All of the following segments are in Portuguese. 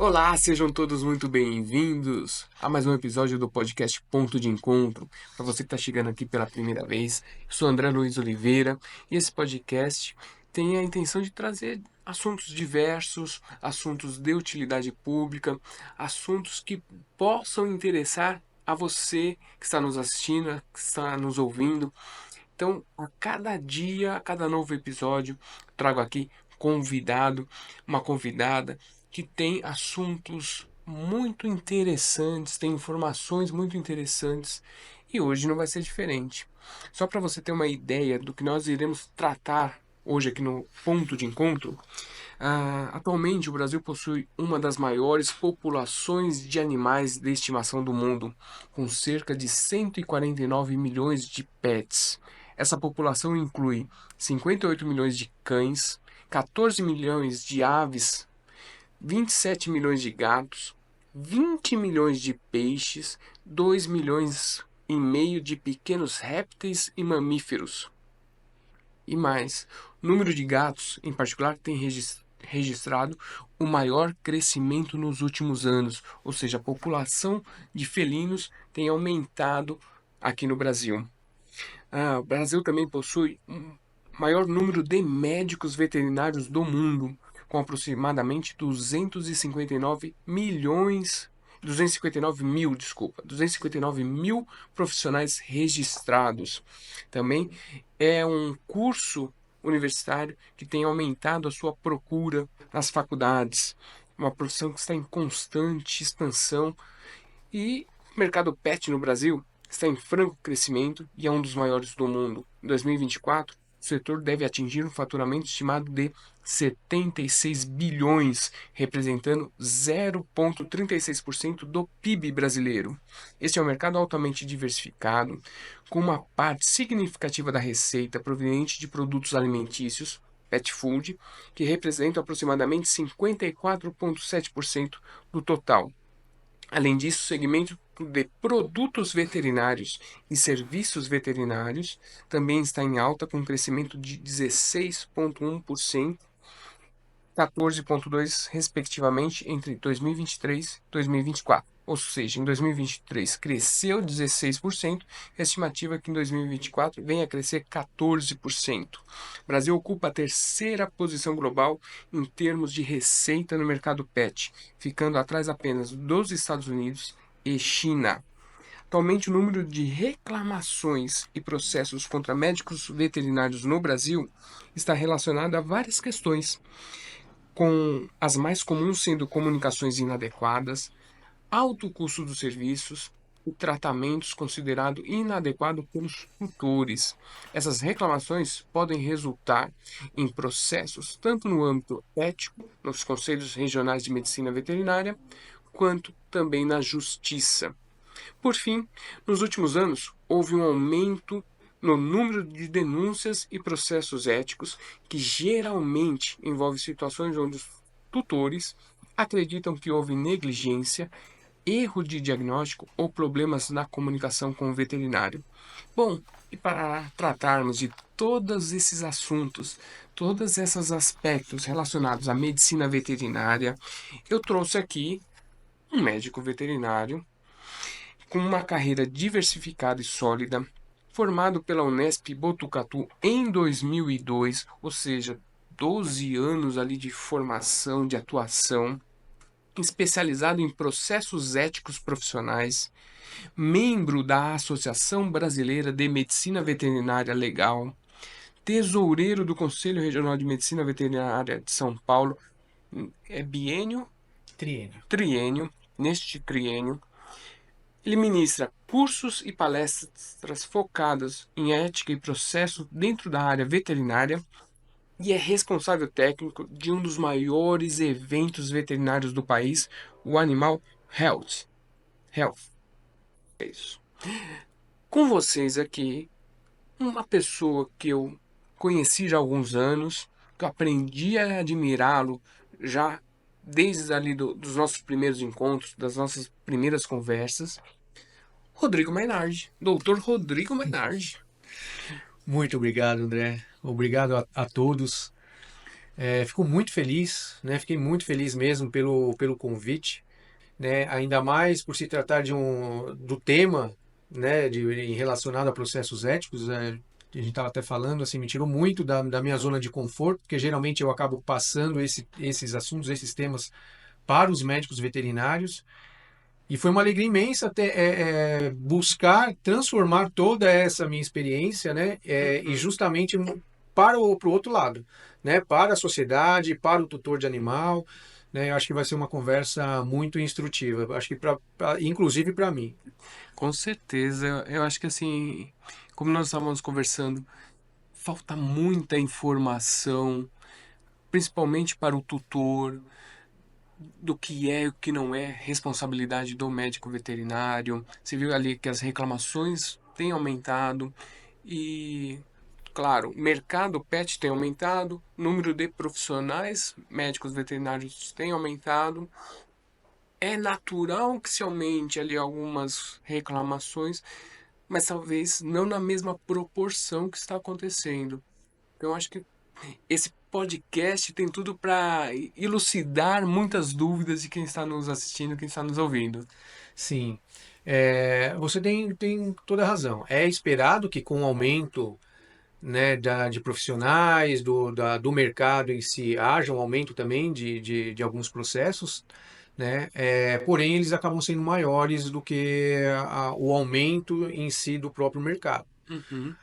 Olá, sejam todos muito bem-vindos a mais um episódio do podcast Ponto de Encontro. Para você que está chegando aqui pela primeira vez, eu sou André Luiz Oliveira e esse podcast tem a intenção de trazer assuntos diversos, assuntos de utilidade pública, assuntos que possam interessar a você que está nos assistindo, que está nos ouvindo. Então, a cada dia, a cada novo episódio, trago aqui convidado, uma convidada que tem assuntos muito interessantes, tem informações muito interessantes e hoje não vai ser diferente. Só para você ter uma ideia do que nós iremos tratar hoje aqui no ponto de encontro, atualmente o Brasil possui uma das maiores populações de animais de estimação do mundo, com cerca de 149 milhões de pets. Essa população inclui 58 milhões de cães, 14 milhões de aves, 27 milhões de gatos, 20 milhões de peixes, 2 milhões e meio de pequenos répteis e mamíferos. E mais, o número de gatos, em particular, tem registrado o maior crescimento nos últimos anos, ou seja, a população de felinos tem aumentado aqui no Brasil. O Brasil também possui um maior número de médicos veterinários do mundo, com aproximadamente 259 mil profissionais registrados. Também é um curso universitário que tem aumentado a sua procura nas faculdades, uma profissão que está em constante expansão e o mercado pet no Brasil está em franco crescimento e é um dos maiores do mundo. Em 2024, o setor deve atingir um faturamento estimado de 76 bilhões, representando 0,36% do PIB brasileiro. Este é um mercado altamente diversificado, com uma parte significativa da receita proveniente de produtos alimentícios, pet food, que representa aproximadamente 54,7% do total. Além disso, o segmento de produtos veterinários e serviços veterinários também está em alta, com um crescimento de 16,1%, 14,2%, respectivamente, entre 2023 e 2024. Ou seja, em 2023 cresceu 16%, e a estimativa é que em 2024 venha a crescer 14%. O Brasil ocupa a terceira posição global em termos de receita no mercado pet, ficando atrás apenas dos Estados Unidos e China. Atualmente, o número de reclamações e processos contra médicos veterinários no Brasil está relacionado a várias questões, com as mais comuns sendo comunicações inadequadas, alto custo dos serviços e tratamentos considerados inadequados pelos tutores. Essas reclamações podem resultar em processos tanto no âmbito ético, nos conselhos regionais de medicina veterinária, quanto também na justiça. Por fim, nos últimos anos, houve um aumento no número de denúncias e processos éticos, que geralmente envolve situações onde os tutores acreditam que houve negligência, erro de diagnóstico ou problemas na comunicação com o veterinário. Bom, e para tratarmos de todos esses assuntos, todos esses aspectos relacionados à medicina veterinária, eu trouxe aqui um médico veterinário com uma carreira diversificada e sólida, formado pela Unesp Botucatu em 2002, ou seja, 12 anos ali de formação, de atuação, especializado em processos éticos profissionais, membro da Associação Brasileira de Medicina Veterinária Legal, tesoureiro do Conselho Regional de Medicina Veterinária de São Paulo, é biênio? Triênio. Triênio. Neste triênio, ele ministra cursos e palestras focadas em ética e processo dentro da área veterinária e é responsável técnico de um dos maiores eventos veterinários do país, o Animal Health. É isso. Com vocês aqui, uma pessoa que eu conheci já há alguns anos, que eu aprendi a admirá-lo já desde ali dos nossos primeiros encontros, das nossas primeiras conversas, Rodrigo Mainardi, doutor Rodrigo Mainardi. Muito obrigado, André. Obrigado a todos. Fico muito feliz, né? Fiquei muito feliz mesmo pelo convite, né? Ainda mais por se tratar do tema, né? Relacionado a processos éticos. A gente estava até falando, assim, me tirou muito da minha zona de conforto, porque geralmente eu acabo passando esses assuntos, esses temas para os médicos veterinários. E foi uma alegria imensa buscar transformar toda essa minha experiência, né, e Uhum. justamente para o outro lado, né, para a sociedade, para o tutor de animal, né, eu acho que vai ser uma conversa muito instrutiva, acho que inclusive para mim. Com certeza, eu acho que assim, como nós estávamos conversando, falta muita informação, principalmente para o tutor, do que é e o que não é responsabilidade do médico veterinário. Você viu ali que as reclamações têm aumentado e, claro, o mercado pet tem aumentado, o número de profissionais médicos veterinários tem aumentado. É natural que se aumente ali algumas reclamações, mas talvez não na mesma proporção que está acontecendo. Então, acho que esse podcast tem tudo para elucidar muitas dúvidas de quem está nos assistindo, quem está nos ouvindo. Sim, você tem toda a razão. É esperado que com o aumento, né, de profissionais, do mercado em si, haja um aumento também de alguns processos, né? Porém, eles acabam sendo maiores do que o aumento em si do próprio mercado. Uhum,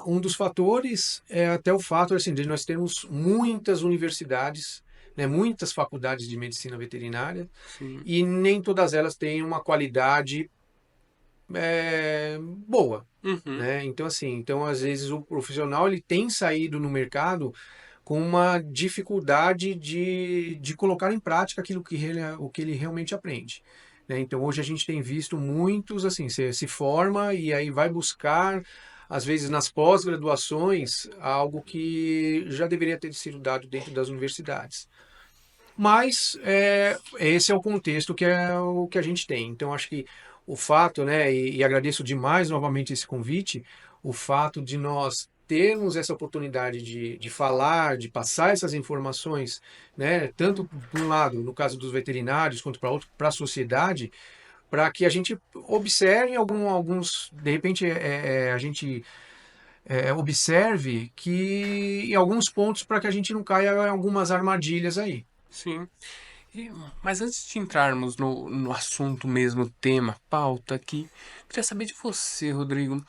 Um dos fatores é até o fato assim, de nós termos muitas universidades, né, muitas faculdades de medicina veterinária, sim. e nem todas elas têm uma qualidade boa. Uhum, Né? Então, assim, então às vezes o profissional ele tem saído no mercado com uma dificuldade de colocar em prática o que ele realmente aprende. Né? Então, hoje a gente tem visto muitos, assim, se forma e aí vai buscar, às vezes nas pós-graduações, algo que já deveria ter sido dado dentro das universidades. Mas esse é o contexto que é o que a gente tem. Então, acho que o fato, né, e agradeço demais novamente esse convite, o fato de nós termos essa oportunidade de falar, de passar essas informações, né, tanto por um lado, no caso dos veterinários, quanto para outro, para a sociedade, para que a gente observe alguns, de repente, a gente observe que em alguns pontos para que a gente não caia em algumas armadilhas aí. sim. Mas antes de entrarmos no assunto mesmo, tema, pauta aqui, queria saber de você, Rodrigo.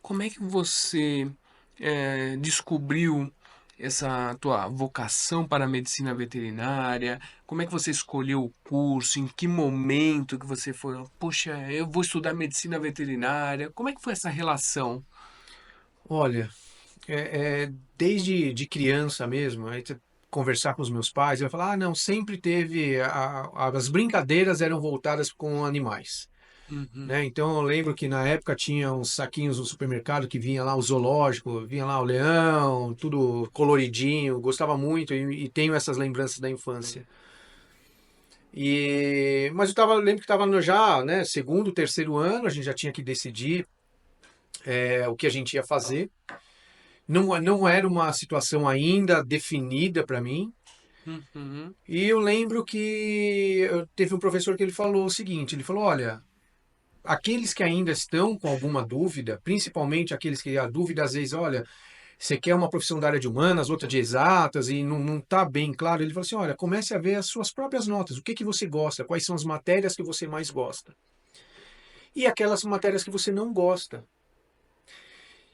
Como é que você descobriu essa tua vocação para a medicina veterinária? Como é que você escolheu o curso? Em que momento que você foi? Poxa, eu vou estudar medicina veterinária. Como é que foi essa relação? Olha, desde de criança mesmo, conversar com os meus pais, eu ia falar, não, sempre teve, as brincadeiras eram voltadas com animais. Uhum, Né? Então eu lembro que na época tinha uns saquinhos no supermercado que vinha lá o zoológico, vinha lá o leão, tudo coloridinho, gostava muito e tenho essas lembranças da infância. Mas lembro que estava no já, né, segundo, terceiro ano, a gente já tinha que decidir o que a gente ia fazer. Não era uma situação ainda definida para mim. uhum, E eu lembro que teve um professor que ele falou o seguinte, ele falou, olha, aqueles que ainda estão com alguma dúvida, principalmente aqueles que a dúvida às vezes, olha, você quer uma profissão da área de humanas, outra de exatas e não está bem claro, ele falou assim, olha, comece a ver as suas próprias notas, o que que você gosta, quais são as matérias que você mais gosta e aquelas matérias que você não gosta.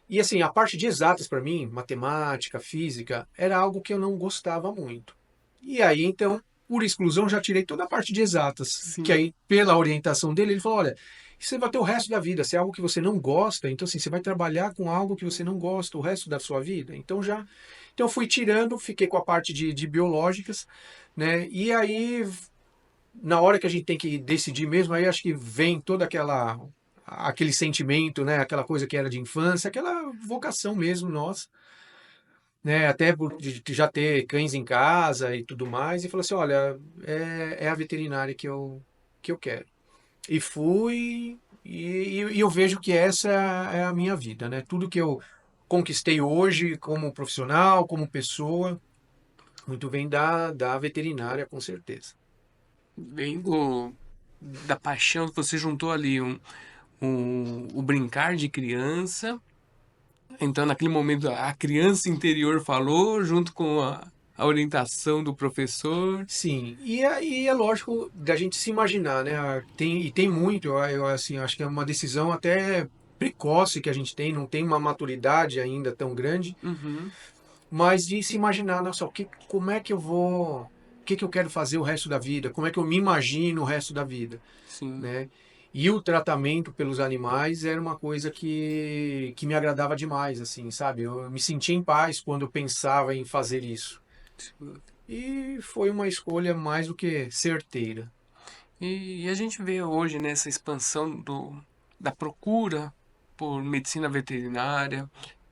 E assim, a parte de exatas para mim, matemática, física, era algo que eu não gostava muito. E aí, então, por exclusão, já tirei toda a parte de exatas. Que sim. aí, pela orientação dele, ele falou: olha, você vai ter o resto da vida. Se é algo que você não gosta, então assim, você vai trabalhar com algo que você não gosta o resto da sua vida. Então já. Então fui tirando, fiquei com a parte de biológicas, né? E aí, na hora que a gente tem que decidir mesmo, aí acho que vem toda aquele sentimento, né? Aquela coisa que era de infância, aquela vocação mesmo nossa, né? Até por de já ter cães em casa e tudo mais, e falou assim, olha, é a veterinária que eu quero. E fui, e eu vejo que essa é a minha vida, né? Tudo que eu conquistei hoje como profissional, como pessoa, Muito vem da veterinária, com certeza. Vem da paixão que você juntou ali, o brincar de criança. Então, naquele momento, a criança interior falou, junto com a orientação do professor. Sim, e é lógico da gente se imaginar, né? Tem muito, assim, acho que é uma decisão até precoce que a gente tem, não tem uma maturidade ainda tão grande, Uhum, mas de se imaginar, nossa, como é que eu vou, o que eu quero fazer o resto da vida, como é que eu me imagino o resto da vida, sim. né? E o tratamento pelos animais era uma coisa que me agradava demais, assim, sabe? Eu me sentia em paz quando eu pensava em fazer isso. Sim. E foi uma escolha mais do que certeira. E a gente vê hoje nessa expansão da procura por medicina veterinária,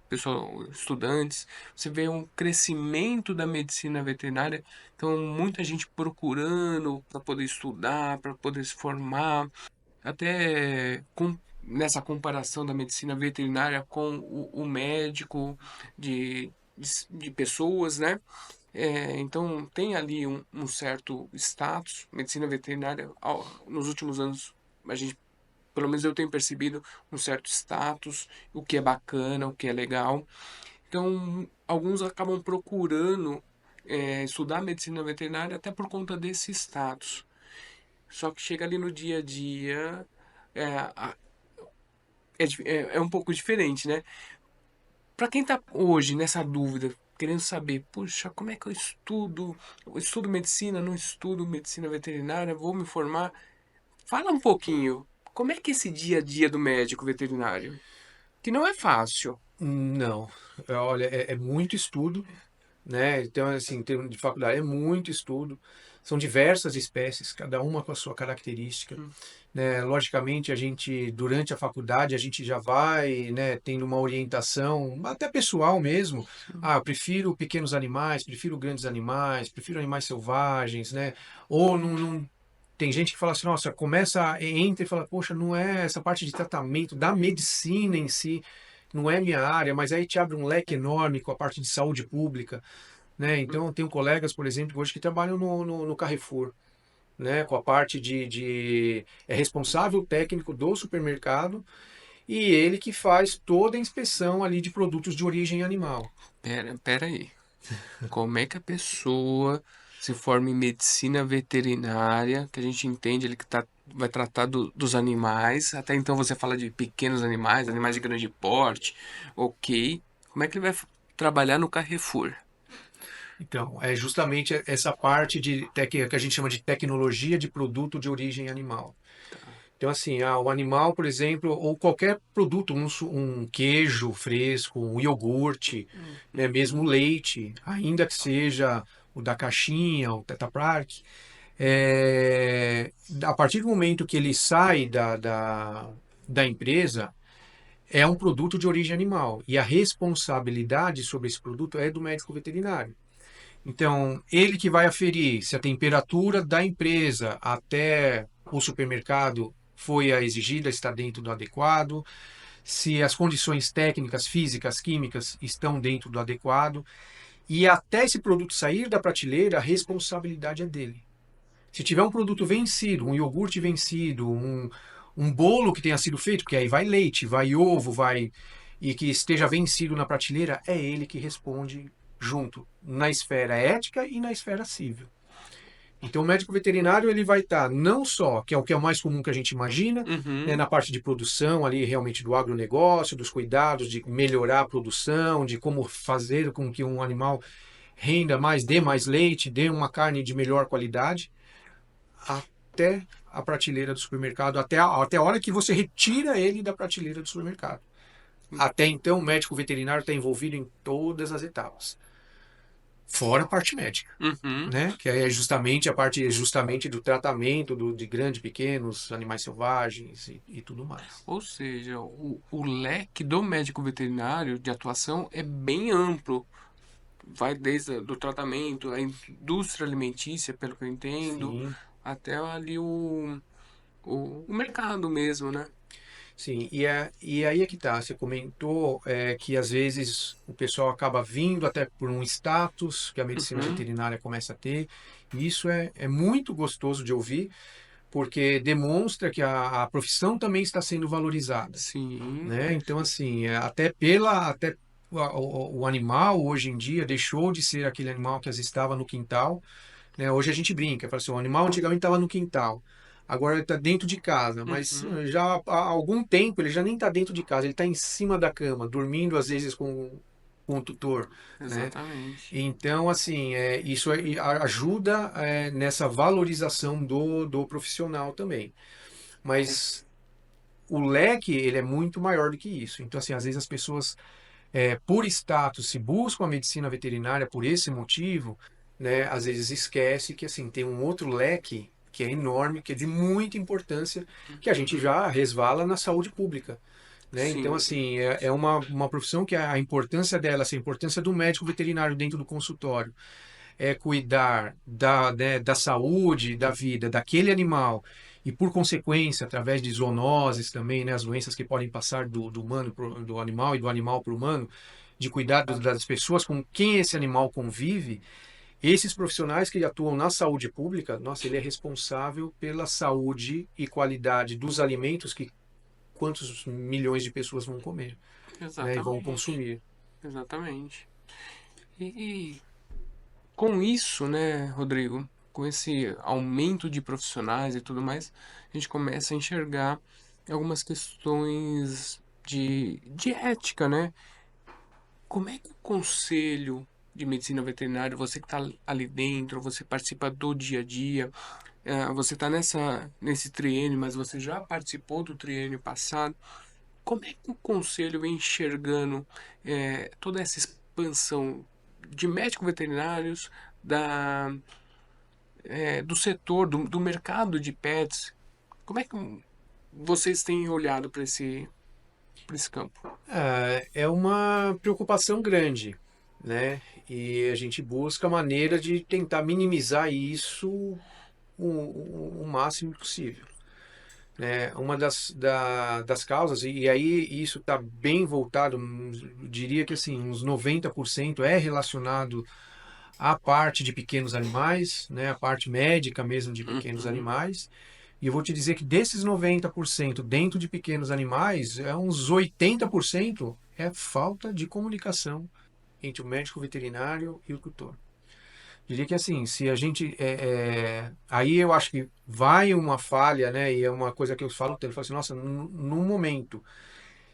pessoal, estudantes, você vê um crescimento da medicina veterinária, então muita gente procurando para poder estudar, para poder se formar, até nessa comparação da medicina veterinária com o médico de pessoas, né? Então tem ali um certo status, medicina veterinária, nos últimos anos, a gente, pelo menos eu tenho percebido um certo status, o que é bacana, o que é legal. Então, alguns acabam procurando estudar medicina veterinária até por conta desse status. Só que chega ali no dia a dia, é, a- é um pouco diferente, né? Para quem está hoje nessa dúvida, querendo saber, puxa, como é que eu estudo? Eu estudo medicina, não estudo medicina veterinária, vou me formar. Fala um pouquinho, como é que é esse dia a dia do médico veterinário? Que não é fácil. Não, olha, é muito estudo, né? Então, assim, em termos de faculdade, é muito estudo. São diversas espécies, cada uma com a sua característica, Hum, né? Logicamente, a gente, durante a faculdade, a gente já vai, né, tendo uma orientação, até pessoal mesmo. sim. Ah, eu prefiro pequenos animais, prefiro grandes animais, prefiro animais selvagens, né? Ou tem gente que fala assim, nossa, entra e fala, poxa, não é essa parte de tratamento, da medicina em si, não é minha área, mas aí te abre um leque enorme com a parte de saúde pública, né? Hum. Então, eu tenho colegas, por exemplo, hoje que trabalham no Carrefour, né? Com a parte é responsável técnico do supermercado e ele que faz toda a inspeção ali de produtos de origem animal. Pera aí. Como é que a pessoa se forma em medicina veterinária, que a gente entende ele que vai tratar dos animais, até então você fala de pequenos animais, animais de grande porte, ok. Como é que ele vai trabalhar no Carrefour? Então, é justamente essa parte que a gente chama de tecnologia de produto de origem animal. Tá. Então, assim, o animal, por exemplo, ou qualquer produto, um queijo fresco, um iogurte, né, mesmo leite, ainda que seja o da caixinha, o Tetra Pak, a partir do momento que ele sai da empresa, é um produto de origem animal. E a responsabilidade sobre esse produto é do médico veterinário. Então, ele que vai aferir se a temperatura da empresa até o supermercado foi a exigida, está dentro do adequado, se as condições técnicas, físicas, químicas estão dentro do adequado, e até esse produto sair da prateleira, a responsabilidade é dele. Se tiver um produto vencido, um iogurte vencido, um bolo que tenha sido feito, porque aí vai leite, vai ovo, vai e que esteja vencido na prateleira, é ele que responde junto na esfera ética e na esfera civil. Então, o médico veterinário ele vai estar não só, que é o mais comum que a gente imagina, né, Uhum. na parte de produção ali realmente do agronegócio, dos cuidados de melhorar a produção, de como fazer com que um animal renda mais, dê mais leite, dê uma carne de melhor qualidade, até a prateleira do supermercado, até a hora que você retira ele da prateleira do supermercado. Até então, o médico veterinário está envolvido em todas as etapas, fora a parte médica, Uhum. né? Que é justamente a parte justamente do tratamento de grandes, pequenos animais selvagens e tudo mais. Ou seja, o leque do médico veterinário de atuação é bem amplo. Vai desde do tratamento, a indústria alimentícia, pelo que eu entendo, Sim, até ali o mercado mesmo, né? Sim, e aí é que tá. Você comentou que às vezes o pessoal acaba vindo até por um status que a medicina Uhum. veterinária começa a ter. E isso é muito gostoso de ouvir, porque demonstra que a profissão também está sendo valorizada, Sim, né? Então, assim, até o animal hoje em dia deixou de ser aquele animal que às vezes estava no quintal, né? Hoje a gente brinca, fala assim, o animal antigamente estava no quintal, agora ele está dentro de casa, mas uhum. já há algum tempo ele já nem está dentro de casa, ele está em cima da cama, dormindo às vezes com o tutor, né? Exatamente. Então, assim, isso ajuda nessa valorização do profissional também. Mas o leque, ele é muito maior do que isso. Então, assim, às vezes as pessoas, por status, se buscam a medicina veterinária por esse motivo, né? Às vezes esquece que, assim, tem um outro leque que é enorme, que é de muita importância, que a gente Uhum. já resvala na saúde pública. Né? Então, Sim, assim, é uma profissão que a importância dela, assim, a importância do médico veterinário dentro do consultório é cuidar da saúde, da vida daquele animal e, por consequência, através de zoonoses também, né, as doenças que podem passar do humano do animal e do animal para o humano, de cuidar das pessoas com quem esse animal convive, esses profissionais que atuam na saúde pública, nossa, ele é responsável pela saúde e qualidade dos alimentos que quantos milhões de pessoas vão comer, né, e vão exatamente. consumir. Exatamente. E com isso, né, Rodrigo, com esse aumento de profissionais e tudo mais, a gente começa a enxergar algumas questões de ética, né? Como é que o conselho de medicina veterinária, você que está ali dentro, você participa do dia a dia, você está nesse triênio, mas você já participou do triênio passado, como é que o conselho vem enxergando toda essa expansão de médicos veterinários, da, do setor, do mercado de pets? Como é que vocês têm olhado para esse campo? É uma preocupação grande, né? E a gente busca maneira de tentar minimizar isso o máximo possível, né? Uma das causas, e aí isso está bem voltado, diria que assim, uns 90% é relacionado à parte de pequenos animais, né? A parte médica mesmo de pequenos Uhum, animais. E eu vou te dizer que desses 90% dentro de pequenos animais, uns 80% é falta de comunicação entre o médico veterinário e o tutor. Diria que assim, se a gente. Aí eu acho que vai uma falha, né? E é uma coisa que eu falo, eu falo assim, nossa, num momento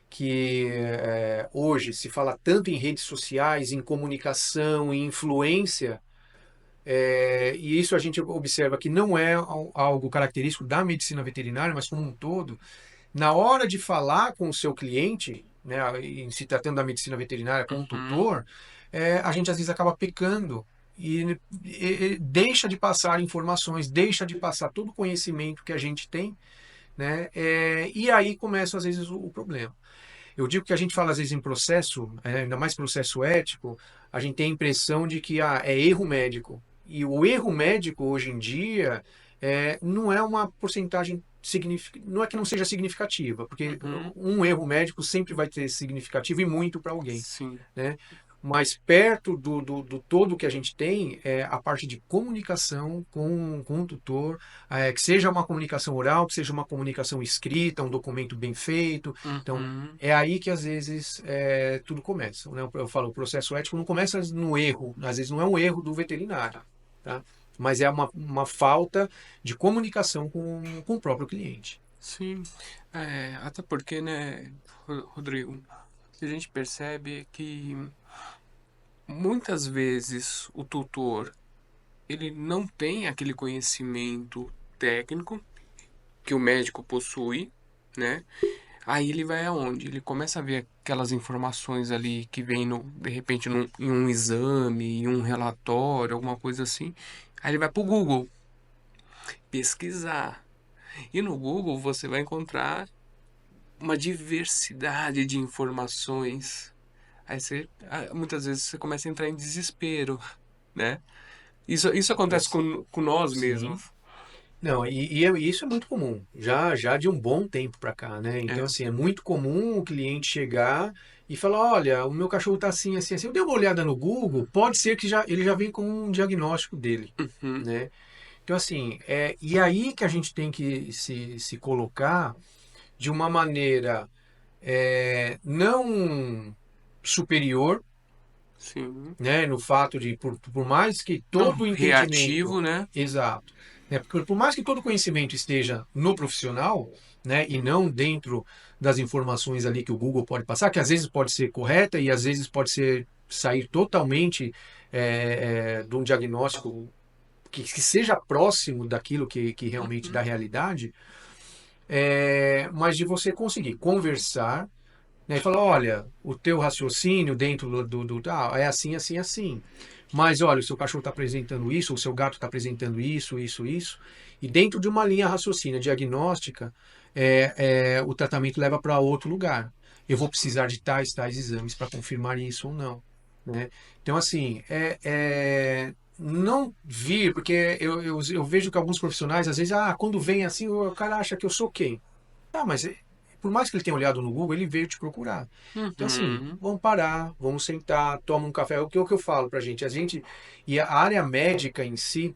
que hoje se fala tanto em redes sociais, em comunicação, em influência, e isso a gente observa que não é algo característico da medicina veterinária, mas como um todo, na hora de falar com o seu cliente, né, em se tratando da medicina veterinária com um uhum, tutor, a gente às vezes acaba pecando e deixa de passar informações, deixa de passar todo o conhecimento que a gente tem, né, e aí começa às vezes o problema. Eu digo que a gente fala às vezes em processo, ainda mais processo ético, a gente tem a impressão de que é erro médico. E o erro médico hoje em dia não é uma porcentagem não é que não seja significativa, porque uhum, um erro médico sempre vai ter significativo e muito para alguém, sim, né? Mas perto do todo que a gente tem é a parte de comunicação com o tutor, que seja uma comunicação oral, que seja uma comunicação escrita, um documento bem feito. Então, uhum, é aí que às vezes tudo começa, né? Eu falo, o processo ético não começa no erro, às vezes não é um erro do veterinário, tá? Mas é uma falta de comunicação com o próprio cliente. sim. Até porque, né, Rodrigo, o que a gente percebe é que muitas vezes o tutor ele não tem aquele conhecimento técnico que o médico possui, né? Aí ele vai aonde? Ele começa a ver aquelas informações ali que vem de repente em um exame, em um relatório, alguma coisa assim. Aí ele vai pro Google pesquisar. E no Google você vai encontrar uma diversidade de informações. Aí muitas vezes você começa a entrar em desespero, né? Isso acontece Esse- com nós sim, mesmos. Não, e isso é muito comum, já de um bom tempo para cá, né? Então, É. assim, é muito comum o cliente chegar e falar, olha, o meu cachorro tá assim, assim, assim. Eu dei uma olhada no Google, pode ser que ele já vem com um diagnóstico dele, Uhum. né? Então, assim, e aí que a gente tem que se colocar de uma maneira não superior, Sim. né, no fato de, por mais que Não todo o entendimento, reativo, né? exato, né, porque por mais que todo o conhecimento esteja no profissional, né, e não dentro das informações ali que o Google pode passar, que às vezes pode ser correta e às vezes pode ser sair totalmente de um diagnóstico que seja próximo daquilo que realmente da Uhum. realidade, mas de você conseguir conversar, né, e falar, olha, o teu raciocínio dentro é assim, assim, assim. Mas olha, o seu cachorro está apresentando isso, o seu gato está apresentando isso, isso, isso. E dentro de uma linha raciocínio diagnóstica, o tratamento leva para outro lugar. Eu vou precisar de tais exames para confirmar isso ou não, né? Então, assim, não vir, porque eu vejo que alguns profissionais, às vezes, quando vem assim, o cara acha que eu sou quem? Tá, mas por mais que ele tenha olhado no Google, ele veio te procurar. Então, assim, Uhum. vamos parar, vamos sentar, toma um café. O que eu falo pra gente? A gente, e a área médica em si,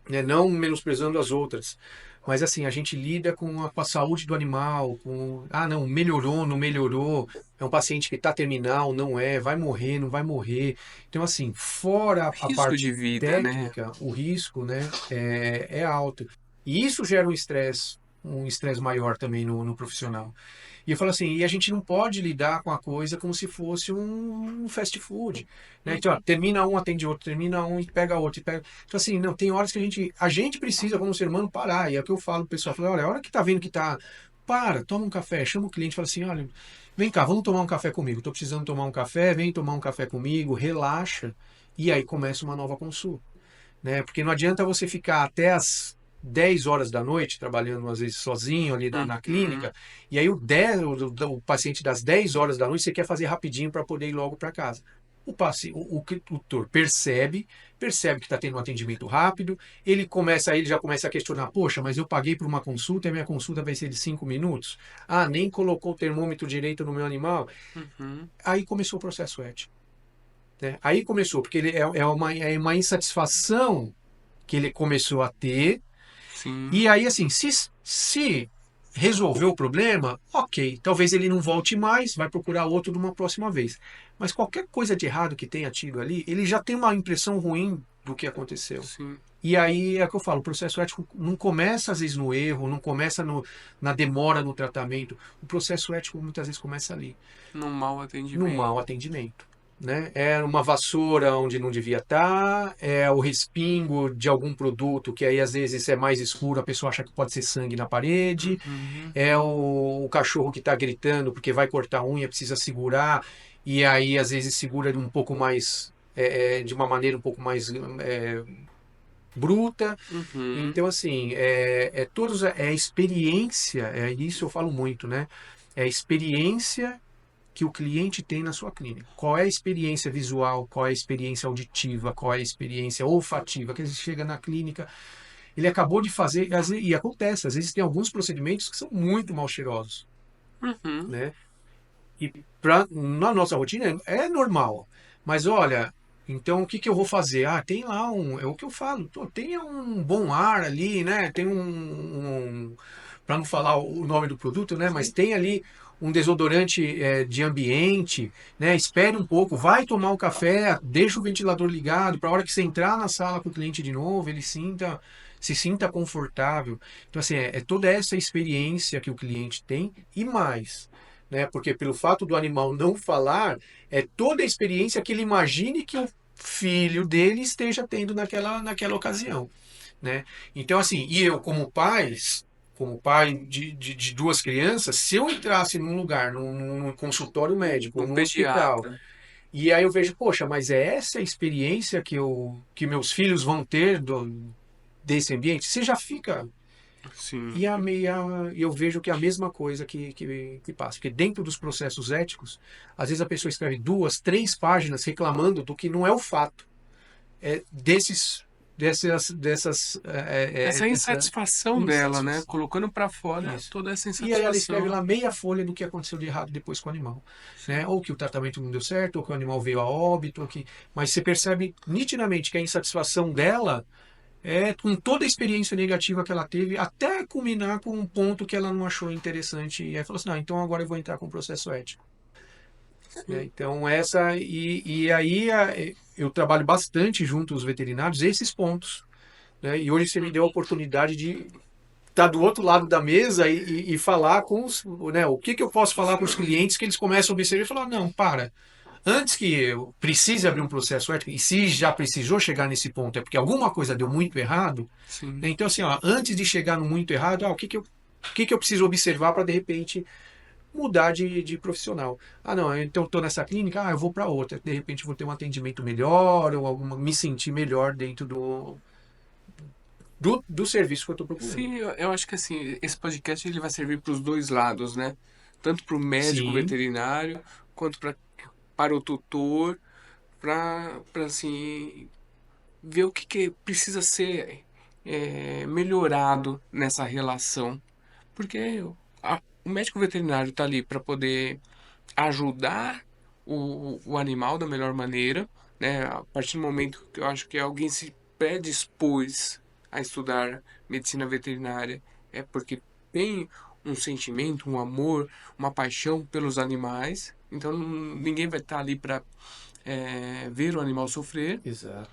né, não menosprezando as outras, mas assim, a gente lida com a saúde do animal, não, melhorou, não melhorou, é um paciente que está terminal, não é, vai morrer, não vai morrer. Então, assim, fora a Risco de parte vida, né? técnica, o risco, né, é alto. E isso gera um estresse maior também no profissional. E eu falo assim, e a gente não pode lidar com a coisa como se fosse um fast food, né? Então, ó, Uhum. termina um, atende outro, termina um e pega outro, e pega. Então, assim, não, tem horas que a gente precisa, como ser humano, parar. E é o que eu falo pro pessoal, eu falo, olha, a hora que tá vendo que tá, para, toma um café, chama o cliente, fala assim, olha, vem cá, vamos tomar um café comigo. Tô precisando tomar um café, vem tomar um café comigo, relaxa. E aí começa uma nova consulta, né? Porque não adianta você ficar até as 10 horas da noite trabalhando às vezes sozinho ali na Uhum. clínica, e aí o paciente das 10 horas da noite você quer fazer rapidinho para poder ir logo para casa. O tutor percebe que está tendo um atendimento rápido, ele já começa a questionar, poxa, mas eu paguei por uma consulta e a minha consulta vai ser de 5 minutos? Ah, nem colocou o termômetro direito no meu animal. Uhum. Aí começou o processo ético, né? Aí começou, porque é uma insatisfação que ele começou a ter. Sim. E aí, assim, se resolveu o problema, ok. Talvez ele não volte mais, vai procurar outro numa próxima vez. Mas qualquer coisa de errado que tenha tido ali, ele já tem uma impressão ruim do que aconteceu. Sim. E aí é o que eu falo, o processo ético não começa às vezes no erro, não começa na demora no tratamento. O processo ético muitas vezes começa ali, No mau no mau atendimento. atendimento. Né? É uma vassoura onde não devia estar, é o respingo de algum produto que aí às vezes é mais escuro, a pessoa acha que pode ser sangue na parede, Uhum. é o cachorro que está gritando porque vai cortar a unha, precisa segurar, e aí às vezes segura um pouco mais, de uma maneira um pouco mais bruta. Uhum. Então, assim, é experiência, é isso eu falo muito, né? É a experiência que o cliente tem na sua clínica. Qual é a experiência visual, qual é a experiência auditiva, qual é a experiência olfativa, que ele chega na clínica, ele acabou de fazer, e acontece, às vezes tem alguns procedimentos que são muito mal cheirosos, Uhum. né? E na nossa rotina é normal, mas olha, então o que que eu vou fazer? Tem lá é o que eu falo, tenha um bom ar ali, né? Tem para não falar o nome do produto, né? Mas Sim. tem ali um desodorante de ambiente, né? Espere um pouco, vai tomar o café, deixa o ventilador ligado, para a hora que você entrar na sala com o cliente de novo, ele se sinta confortável. Então, assim, é toda essa experiência que o cliente tem e mais, né? Porque pelo fato do animal não falar, é toda a experiência que ele imagine que o filho dele esteja tendo naquela ocasião, né? Então, assim, e eu como pai de duas crianças, se eu entrasse num lugar, num consultório médico, Um num hospital, pediatra. e aí eu vejo, poxa, mas é essa a experiência que meus filhos vão ter desse ambiente? Você já fica. Sim. E eu vejo que é a mesma coisa que passa. Porque dentro dos processos éticos, às vezes a pessoa escreve 2, 3 páginas reclamando do que não é o fato. É desses. dessas Essa essa insatisfação dela, né? insatisfação. Colocando para fora Isso. toda essa E aí ela escreve insatisfação. lá meia folha do que aconteceu de errado depois com o animal, né? Sim. Ou que o tratamento não deu certo, ou que o animal veio a óbito, ou que... mas você percebe nitidamente que a insatisfação dela é com toda a experiência negativa que ela teve, até culminar com um ponto que ela não achou interessante. E aí falou assim, não, então agora eu vou entrar com um processo ético. Né? Sim. Então e aí eu trabalho bastante junto aos veterinários esses pontos. Né? E hoje você me deu a oportunidade de estar do outro lado da mesa e falar com os, né, o que, que eu posso falar para os clientes que eles começam a observar e falar, não, para, antes que eu precise abrir um processo ético, e se já precisou chegar nesse ponto, é porque alguma coisa deu muito errado, Sim. né? Então assim, ó, antes de chegar no muito errado, o que, que eu preciso observar para de repente mudar de profissional. Ah, não, então estou nessa clínica, eu vou para outra. De repente vou ter um atendimento melhor ou me sentir melhor dentro do serviço que eu estou procurando. Sim, eu acho que assim, esse podcast ele vai servir para os dois lados, né? Tanto para o médico Sim, veterinário, quanto para o tutor, para assim, ver o que precisa ser melhorado nessa relação. Porque o médico veterinário está ali para poder ajudar o animal da melhor maneira, né? A partir do momento que eu acho que alguém se predispôs a estudar medicina veterinária, é porque tem um sentimento, um amor, uma paixão pelos animais. Então ninguém vai estar ali para ver o animal sofrer. exato.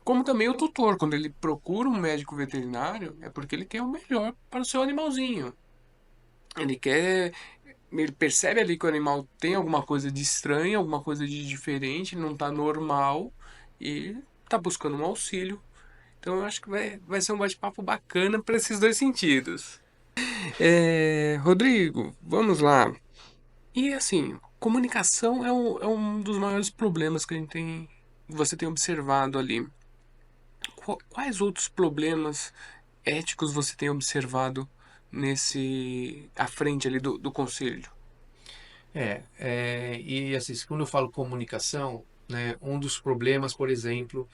Como também o tutor, quando ele procura um médico veterinário, é porque ele quer o melhor para o seu animalzinho. Ele quer ele percebe ali que o animal tem alguma coisa de estranho, alguma coisa de diferente, não está normal e está buscando um auxílio. Então eu acho que vai ser um bate-papo bacana para esses dois sentidos. Rodrigo, vamos lá. E assim, comunicação é um dos maiores problemas que a gente tem, que você tem observado ali. Quais outros problemas éticos você tem observado nesse à frente ali do conselho? E assim, quando eu falo comunicação, né, um dos problemas, por exemplo,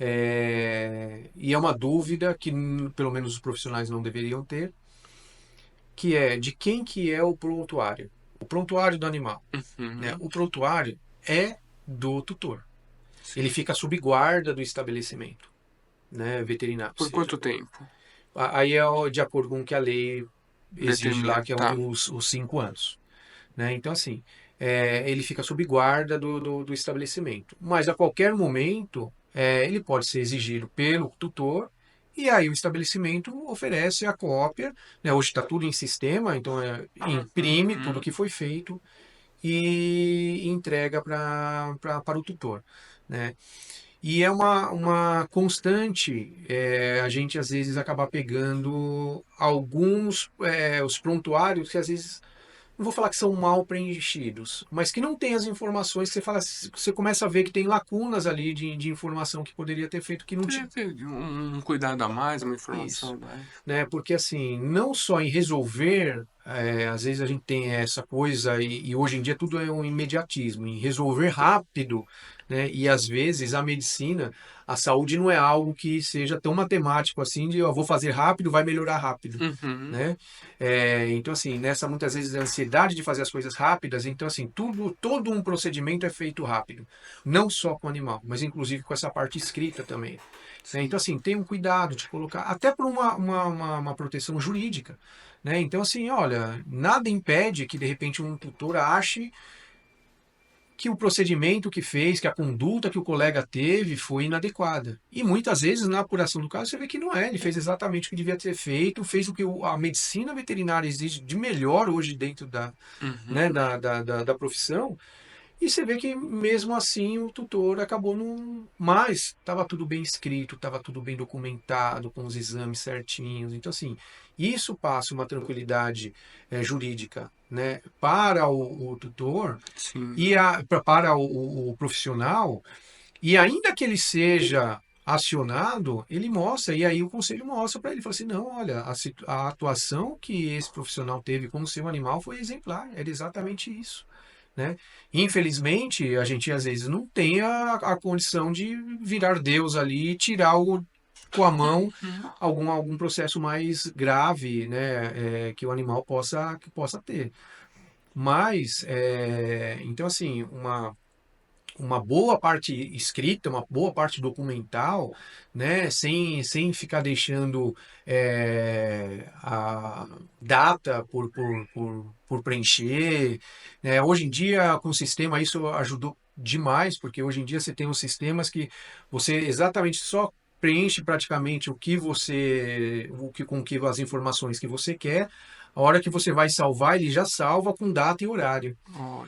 e é uma dúvida que pelo menos os profissionais não deveriam ter, que é de quem que é o prontuário? O prontuário do animal, né? Uhum, O prontuário é do tutor. Ele sim. fica sob guarda do estabelecimento, né, veterinário, Por seja. quanto tempo? Aí é de acordo com o que a lei exige lá, Determina, que é tá. os 5 anos. Né? Então, assim, ele fica sob guarda do estabelecimento. Mas a qualquer momento, ele pode ser exigido pelo tutor e aí o estabelecimento oferece a cópia. Né? Hoje está tudo em sistema, então imprime tudo Uhum, que foi feito e entrega para o tutor. Né? E é uma constante, a gente às vezes acabar pegando alguns, os prontuários que às vezes não vou falar que são mal preenchidos, mas que não tem as informações que você fala, você começa a ver que tem lacunas ali de informação que poderia ter feito que não teria tinha. que ter um cuidado a mais, uma informação Isso. a mais. Né? Porque assim, não só em resolver, às vezes a gente tem essa coisa, e hoje em dia tudo é um imediatismo, em resolver rápido, né? E às vezes a medicina, a saúde não é algo que seja tão matemático assim, de eu vou fazer rápido, vai melhorar rápido. Uhum, Né? Então assim, nessa muitas vezes a ansiedade de fazer as coisas rápidas, então assim, todo um procedimento é feito rápido, não só com o animal, mas inclusive com essa parte escrita também. Né? Então, sim. assim, tem um cuidado de colocar, até por uma proteção jurídica. Né? Então, assim, olha, nada impede que de repente um tutor ache que o procedimento que fez, que a conduta que o colega teve foi inadequada. E muitas vezes, na apuração do caso, você vê que não é. Ele fez exatamente o que devia ter feito, fez o que a medicina veterinária exige de melhor hoje dentro né, Uhum, da profissão. E você vê que mesmo assim o tutor acabou não. Mas estava tudo bem escrito, estava tudo bem documentado, com os exames certinhos. Então, assim, isso passa uma tranquilidade jurídica, né, para o tutor sim. e para o profissional, e ainda que ele seja acionado, ele mostra, e aí o conselho mostra para ele, fala assim, não, olha, a atuação que esse profissional teve com o seu animal foi exemplar, era exatamente isso. né? Infelizmente, a gente às vezes não tem a condição de virar Deus ali e tirar com a mão Uhum. algum processo mais grave, né? Que o animal que possa ter. Mas, então assim, uma boa parte escrita, uma boa parte documental, né, sem ficar deixando a data por preencher, né? Hoje em dia, com o sistema, isso ajudou demais, porque hoje em dia você tem uns sistemas que você exatamente só preenche praticamente com que as informações que você quer. A hora que você vai salvar, ele já salva com data e horário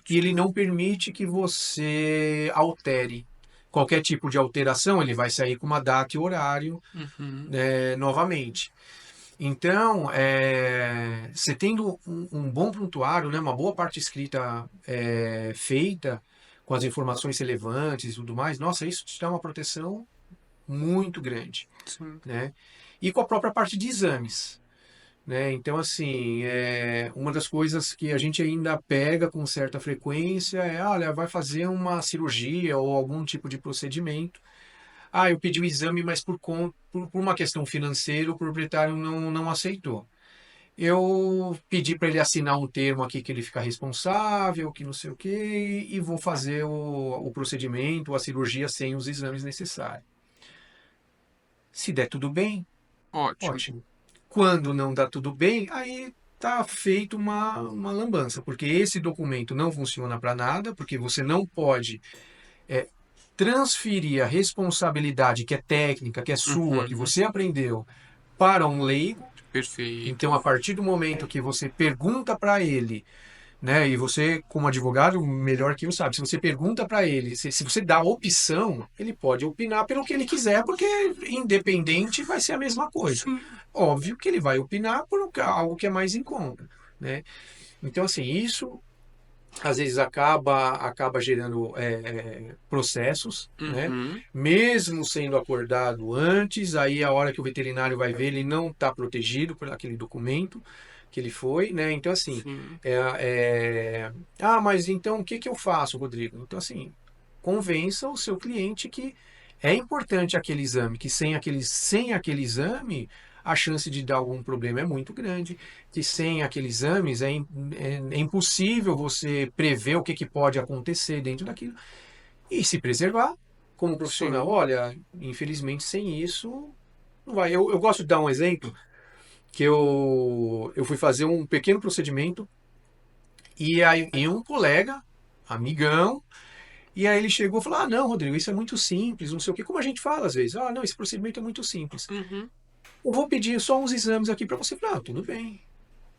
e ele Ótimo. não permite que você altere. Qualquer tipo de alteração, ele vai sair com uma data e horário Uhum. novamente. Então, você tendo um bom prontuário, né, uma boa parte escrita feita, com as informações relevantes e tudo mais, nossa, isso te dá uma proteção muito grande, Sim. né? E com a própria parte de exames, né? Então, assim, uma das coisas que a gente ainda pega com certa frequência olha, vai fazer uma cirurgia ou algum tipo de procedimento. Ah, eu pedi o exame, mas por uma questão financeira, o proprietário não aceitou. Eu pedi para ele assinar um termo aqui que ele fica responsável, que não sei o quê, e vou fazer o procedimento, a cirurgia sem os exames necessários. Se der tudo bem, Ótimo. ótimo. Quando não dá tudo bem, aí está feito uma lambança, porque esse documento não funciona para nada, porque você não pode é, transferir a responsabilidade que é técnica, que é sua, que Uhum. você aprendeu, para um leigo. Então, Perfeito. a partir do momento que você pergunta para ele, né? E você, como advogado, melhor que eu sabe, se você pergunta para ele, se você dá opção, ele pode opinar pelo que ele quiser, porque independente vai ser a mesma coisa. Sim. Óbvio que ele vai opinar por algo que é mais em conta, né? Então, assim, isso às vezes acaba gerando processos, né? Uhum. Mesmo sendo acordado antes, aí a hora que o veterinário vai ver, ele não está protegido por aquele documento que ele foi, né? Então, assim, Sim. mas então o que que eu faço, Rodrigo? Então, assim, convença o seu cliente que é importante aquele exame, que sem aquele exame a chance de dar algum problema é muito grande, que sem aqueles exames é impossível você prever o que, que pode acontecer dentro daquilo e se preservar como profissional. Sim. Olha, infelizmente sem isso não vai. Eu gosto de dar um exemplo que eu fui fazer um pequeno procedimento e aí e um colega, amigão, e aí ele chegou e falou: Ah, não, Rodrigo, isso é muito simples, não sei o quê. Como a gente fala às vezes: Ah, não, esse procedimento é muito simples. Uhum. Eu vou pedir só uns exames aqui para você. Eu falei: Ah, tudo bem.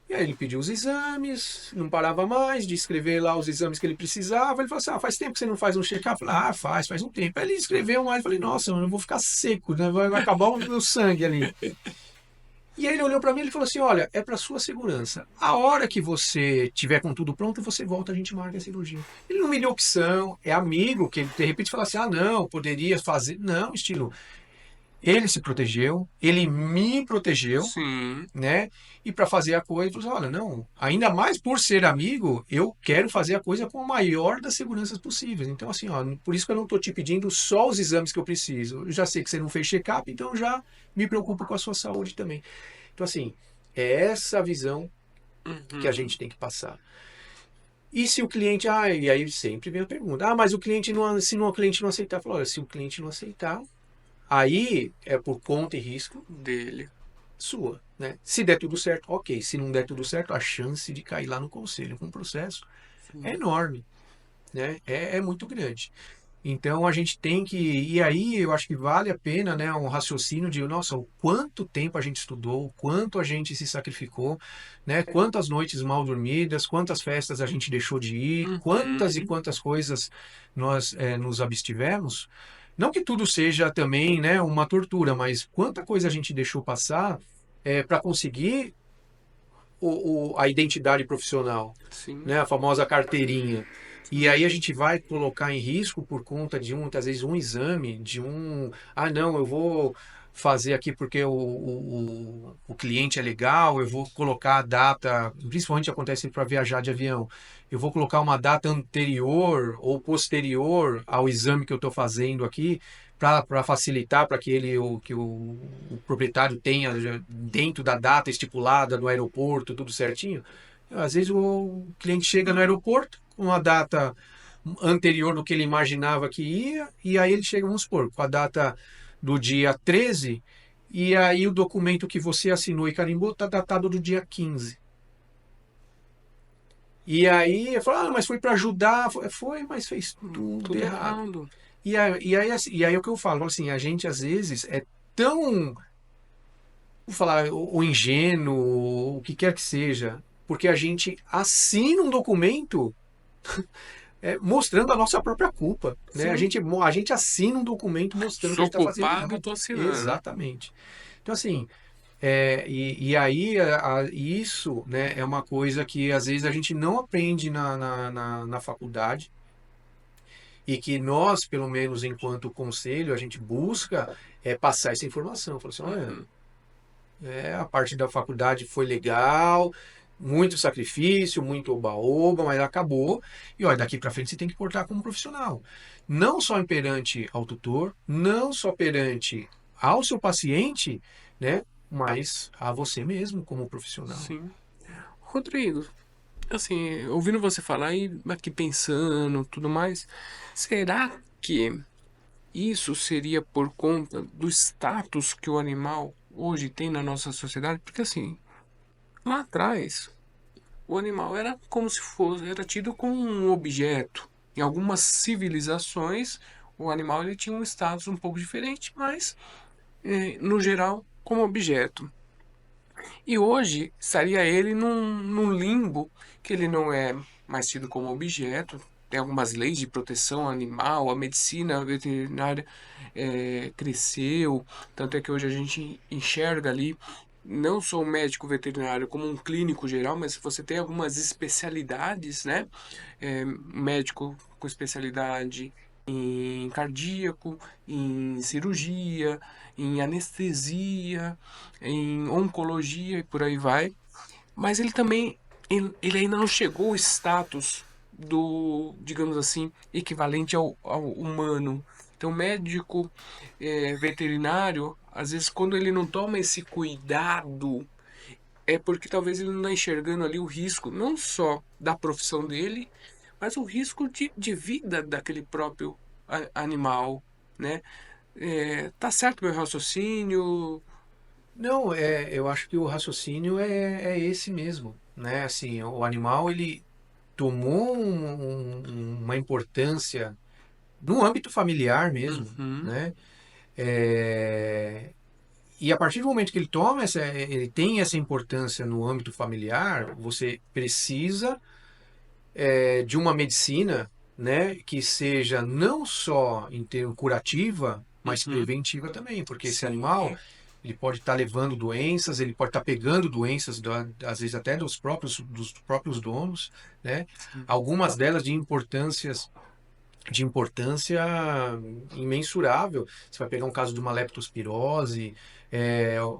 E aí ele pediu os exames, não parava mais de escrever lá os exames que ele precisava. Ele falou assim: Ah, faz tempo que você não faz um check-up? Eu falei: Ah, faz um tempo. Aí ele escreveu mais. Eu falei: Nossa, mano, eu vou ficar seco, né? Vai acabar o meu sangue ali. E aí ele olhou para mim e falou assim: Olha, é para sua segurança. A hora que você tiver com tudo pronto, você volta, a gente marca a cirurgia. Ele não me deu opção, é amigo, que ele de repente fala assim: Ah, não, poderia fazer. Não, estilo. Ele se protegeu, ele me protegeu, Sim. né? E para fazer a coisa, ele falou assim, olha, não, ainda mais por ser amigo, eu quero fazer a coisa com a maior das seguranças possíveis. Então, assim, ó, por isso que eu não estou te pedindo só os exames que eu preciso. Eu já sei que você não fez check-up, então já me preocupo com a sua saúde também. Então, assim, é essa a visão que a Uhum. gente tem que passar. E se o cliente, e aí sempre vem a pergunta, mas o cliente não, se não, o cliente não aceitar, fala, olha, se o cliente não aceitar, aí é por conta e risco Dele. sua, né? Se der tudo certo, ok. Se não der tudo certo, a chance de cair lá no conselho com o processo é Sim. enorme, né? É muito grande. Então a gente tem que. E aí eu acho que vale a pena, né? Um raciocínio de, nossa, o quanto tempo a gente estudou, o quanto a gente se sacrificou, né? Quantas noites mal dormidas, quantas festas a gente deixou de ir, quantas e Uhum. quantas coisas nós nos abstivemos. Não que tudo seja também, né, uma tortura, mas quanta coisa a gente deixou passar para conseguir a identidade profissional, Sim. né? A famosa carteirinha. E aí a gente vai colocar em risco por conta de muitas vezes um exame, de um, não, eu vou fazer aqui porque o cliente é legal, eu vou colocar a data, principalmente acontece para viajar de avião, eu vou colocar uma data anterior ou posterior ao exame que eu estou fazendo aqui, para facilitar, para que o proprietário tenha dentro da data estipulada no aeroporto, tudo certinho. Às vezes o cliente chega no aeroporto com a data anterior do que ele imaginava que ia, e aí ele chega, vamos supor, com a data do dia 13, e aí o documento que você assinou e carimbou está datado do dia 15. E aí eu falo, mas foi para ajudar, foi, mas fez tudo Tudo errado. errado. E aí é o que eu falo, assim, a gente às vezes é tão, vou falar, o ingênuo, o que quer que seja, porque a gente assina um documento mostrando a nossa própria culpa, né? Sim. A gente assina um documento mostrando que a Sou gente está fazendo culpado e errado. tô assinando. Exatamente. Então, assim, e aí isso, né, é uma coisa que às vezes a gente não aprende na faculdade e que nós, pelo menos enquanto conselho, a gente busca passar essa informação. Fala assim, olha, Uhum. a parte da faculdade foi legal, muito sacrifício, muito oba-oba, mas acabou. E olha, daqui para frente você tem que portar como profissional. Não só perante ao tutor, não só perante ao seu paciente, né? Mas a você mesmo como profissional. Sim. Rodrigo, assim, ouvindo você falar e aqui pensando, tudo mais, será que isso seria por conta do status que o animal hoje tem na nossa sociedade? Porque assim, lá atrás, o animal era como se fosse, era tido como um objeto. Em algumas civilizações, o animal ele tinha um status um pouco diferente, mas no geral como objeto. E hoje estaria ele num limbo que ele não é mais tido como objeto. Tem algumas leis de proteção animal, a medicina veterinária cresceu, tanto é que hoje a gente enxerga ali não só o médico veterinário como um clínico geral, mas você tem algumas especialidades, né? Médico com especialidade em cardíaco, em cirurgia, em anestesia, em oncologia e por aí vai. Mas ele também, ele ainda não chegou ao status do, digamos assim, equivalente ao humano. Então, médico veterinário, às vezes, quando ele não toma esse cuidado, é porque talvez ele não está enxergando ali o risco, não só da profissão dele, mas o risco de vida daquele próprio animal, né? Tá certo meu raciocínio? Não, eu acho que o raciocínio é esse mesmo, né? Assim, o animal ele tomou uma importância no âmbito familiar mesmo, Uhum, né? É, e a partir do momento que ele tem essa importância no âmbito familiar, você precisa de uma medicina, né, que seja não só em termos curativa, mas uhum, preventiva também, porque esse animal sim, ele pode estar levando doenças, ele pode estar pegando doenças, às vezes até dos próprios donos, né? sim. Algumas delas de importância imensurável. Você vai pegar um caso de uma leptospirose,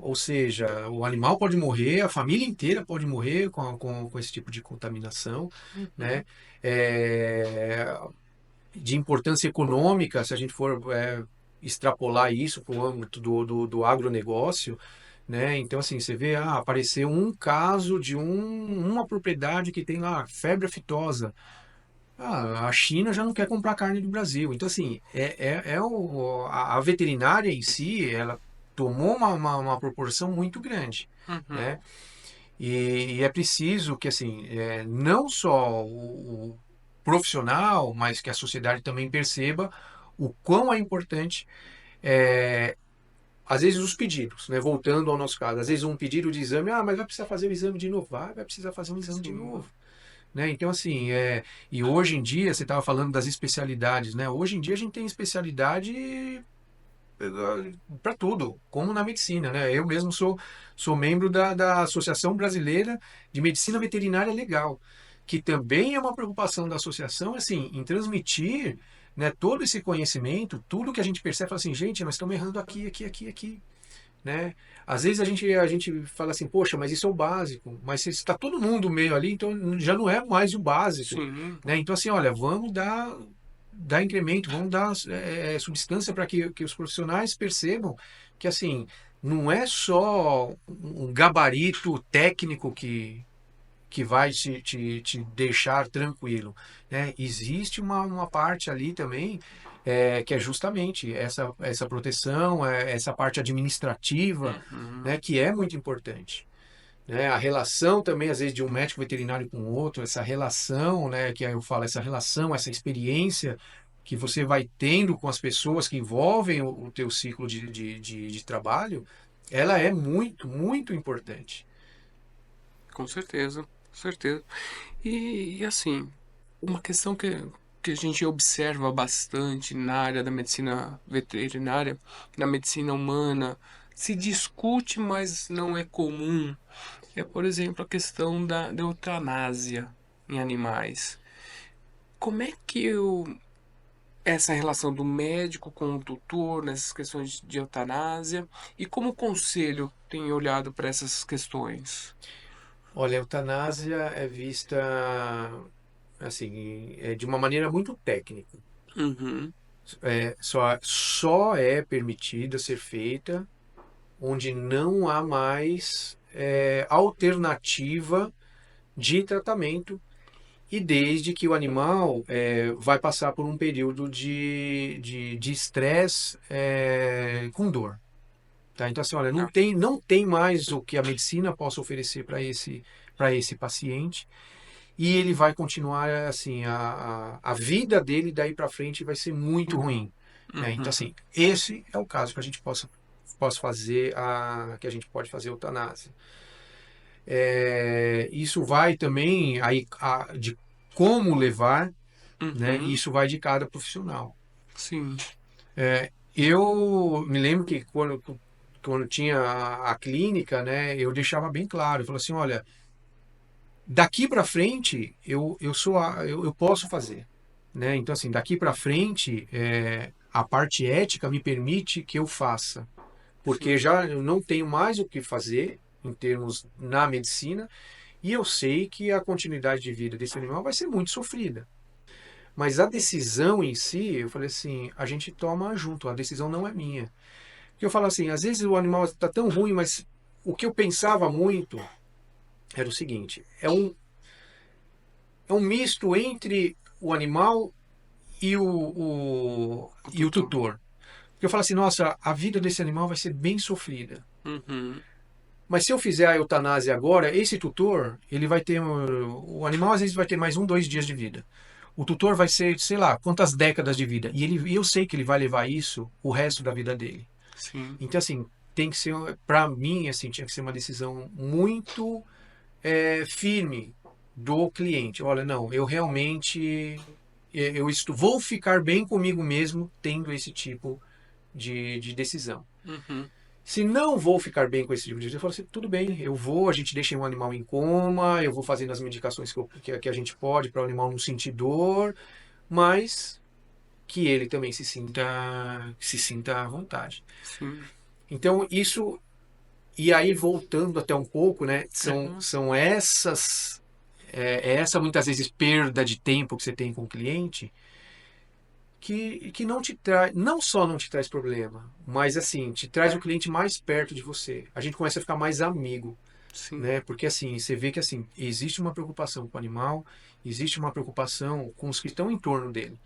ou seja, o animal pode morrer, a família inteira pode morrer com esse tipo de contaminação, né? Uhum, É, de importância econômica, se a gente for extrapolar isso para o âmbito do agronegócio, né? Então, assim, você vê, apareceu um caso de uma propriedade que tem lá febre aftosa. A China já não quer comprar carne do Brasil. Então, assim, a veterinária em si, ela tomou uma proporção muito grande, uhum, né? E é preciso que, assim, não só o profissional, mas que a sociedade também perceba o quão é importante, às vezes, os pedidos, né? Voltando ao nosso caso. Às vezes, um pedido de exame, mas vai precisar fazer o exame de novo. Vai precisar fazer um exame de sim, novo, né? Então, assim, e hoje em dia, você estava falando das especialidades, né? Hoje em dia a gente tem especialidade para tudo, como na medicina, né? Eu mesmo sou membro da Associação Brasileira de Medicina Veterinária Legal, que também é uma preocupação da associação, assim, em transmitir, né, todo esse conhecimento, tudo que a gente percebe, fala assim, gente, nós estamos errando aqui, aqui, aqui, aqui. né? Às vezes a gente fala assim, poxa, mas isso é o básico. Mas se está todo mundo meio ali, então já não é mais o básico, Sim, né? Então assim, olha, vamos dar incremento, vamos dar substância para que os profissionais percebam que assim não é só um gabarito técnico que vai te deixar tranquilo, né? Existe uma parte ali também que é justamente essa proteção, essa parte administrativa, uhum, né? Que é muito importante. Né? A relação também, às vezes, de um médico veterinário com o outro, essa relação, né? Que aí eu falo, essa relação, essa experiência que você vai tendo com as pessoas que envolvem o teu ciclo de trabalho, ela é muito, muito importante. com certeza, com certeza. E assim, uma questão que a gente observa bastante na área da medicina veterinária, na medicina humana, se discute, mas não é comum, é, por exemplo, a questão da eutanásia em animais. Como é que essa relação do médico com o tutor nessas questões de eutanásia e como o conselho tem olhado para essas questões? Olha, a eutanásia é vista assim, de uma maneira muito técnica. Uhum, Só é permitida ser feita onde não há mais alternativa de tratamento e desde que o animal vai passar por um período de estresse com dor. Tá? Então, assim, olha, tá. não tem mais o que a medicina possa oferecer para esse paciente e ele vai continuar assim, a vida dele daí para frente vai ser muito ruim. Né? Então, Uhum, assim, esse é o caso que a gente possa fazer que a gente pode fazer a eutanásia. Isso vai também aí de como levar, né? E uhum, isso vai de cada profissional. sim. Eu me lembro que quando tinha a clínica, né, eu deixava bem claro, eu falava assim, olha, daqui para frente eu posso fazer, né? Então assim, daqui para frente a parte ética me permite que eu faça, porque Sim. já eu não tenho mais o que fazer em termos na medicina e eu sei que a continuidade de vida desse animal vai ser muito sofrida. Mas a decisão em si, eu falei assim, a gente toma junto, a decisão não é minha. Porque eu falo assim, às vezes o animal está tão ruim, mas o que eu pensava muito era o seguinte, é um misto entre o animal O e o tutor. tutor. Porque eu falo assim, nossa, a vida desse animal vai ser bem sofrida. Uhum, Mas se eu fizer a eutanásia agora, esse tutor, ele vai ter. O animal às vezes vai ter mais 1, 2 dias de vida. O tutor vai ser, sei lá, quantas décadas de vida. E eu sei que ele vai levar isso o resto da vida dele. sim. Então, assim, tem que ser, para mim, assim, tinha que ser uma decisão muito firme do cliente. Olha, não, eu realmente vou ficar bem comigo mesmo tendo esse tipo de decisão. Uhum, Se não vou ficar bem com esse tipo de decisão, eu falo assim, tudo bem, eu vou, a gente deixa um animal em coma, eu vou fazendo as medicações que a gente pode para o animal não sentir dor, mas que ele também se sinta à vontade. sim. Então, isso. E aí, voltando até um pouco, né? São, Uhum, são essas. Essa muitas vezes perda de tempo que você tem com o cliente que não te traz, não só não te traz problema, mas assim, te traz o cliente mais perto de você. A gente começa a ficar mais amigo, sim. né? Porque assim, você vê que assim, existe uma preocupação com o animal, existe uma preocupação com os que estão em torno dele.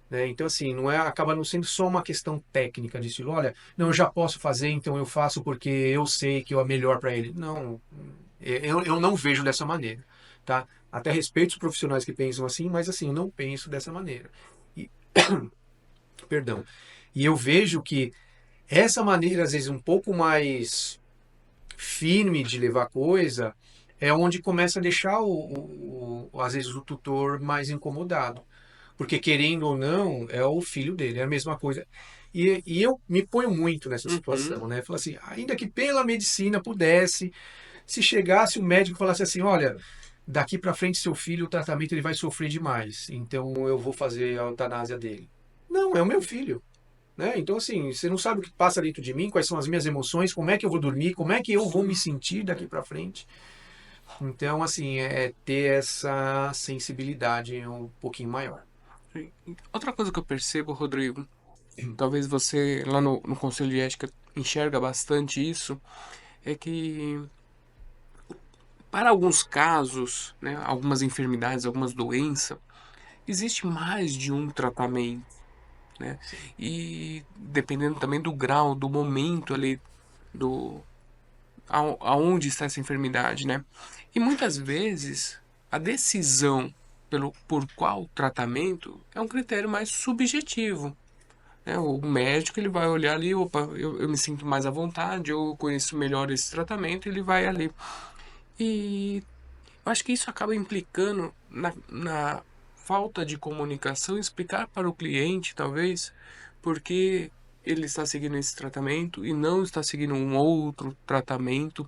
Né? Então, assim, acaba não sendo só uma questão técnica de estilo, olha, não, eu já posso fazer, então eu faço porque eu sei que é melhor para ele. Não, eu não vejo dessa maneira, tá? Até respeito os profissionais que pensam assim, mas assim, eu não penso dessa maneira. E, perdão. E eu vejo que essa maneira, às vezes, um pouco mais firme de levar a coisa, é onde começa a deixar, às vezes, o tutor mais incomodado. Porque, querendo ou não, é o filho dele, é a mesma coisa. E eu me ponho muito nessa Uhum, situação, né? Falo assim, ainda que pela medicina pudesse, se chegasse um médico e falasse assim, olha, daqui para frente seu filho, o tratamento ele vai sofrer demais, então eu vou fazer a eutanásia dele. Não, é o meu filho. né? Então, assim, você não sabe o que passa dentro de mim, quais são as minhas emoções, como é que eu vou dormir, como é que eu vou me sentir daqui para frente. Então, assim, é ter essa sensibilidade um pouquinho maior. Sim. Outra coisa que eu percebo, Rodrigo, talvez você lá no Conselho de Ética enxerga bastante isso, é que para alguns casos, né, algumas enfermidades, algumas doenças, existe mais de um tratamento, né? Sim. E dependendo também do grau, do momento ali, do aonde está essa enfermidade, né? E muitas vezes a decisão por qual tratamento é um critério mais subjetivo, né? O médico ele vai olhar ali, opa, eu me sinto mais à vontade, eu conheço melhor esse tratamento, ele vai ali. E eu acho que isso acaba implicando na falta de comunicação, explicar para o cliente, talvez, porque ele está seguindo esse tratamento e não está seguindo um outro tratamento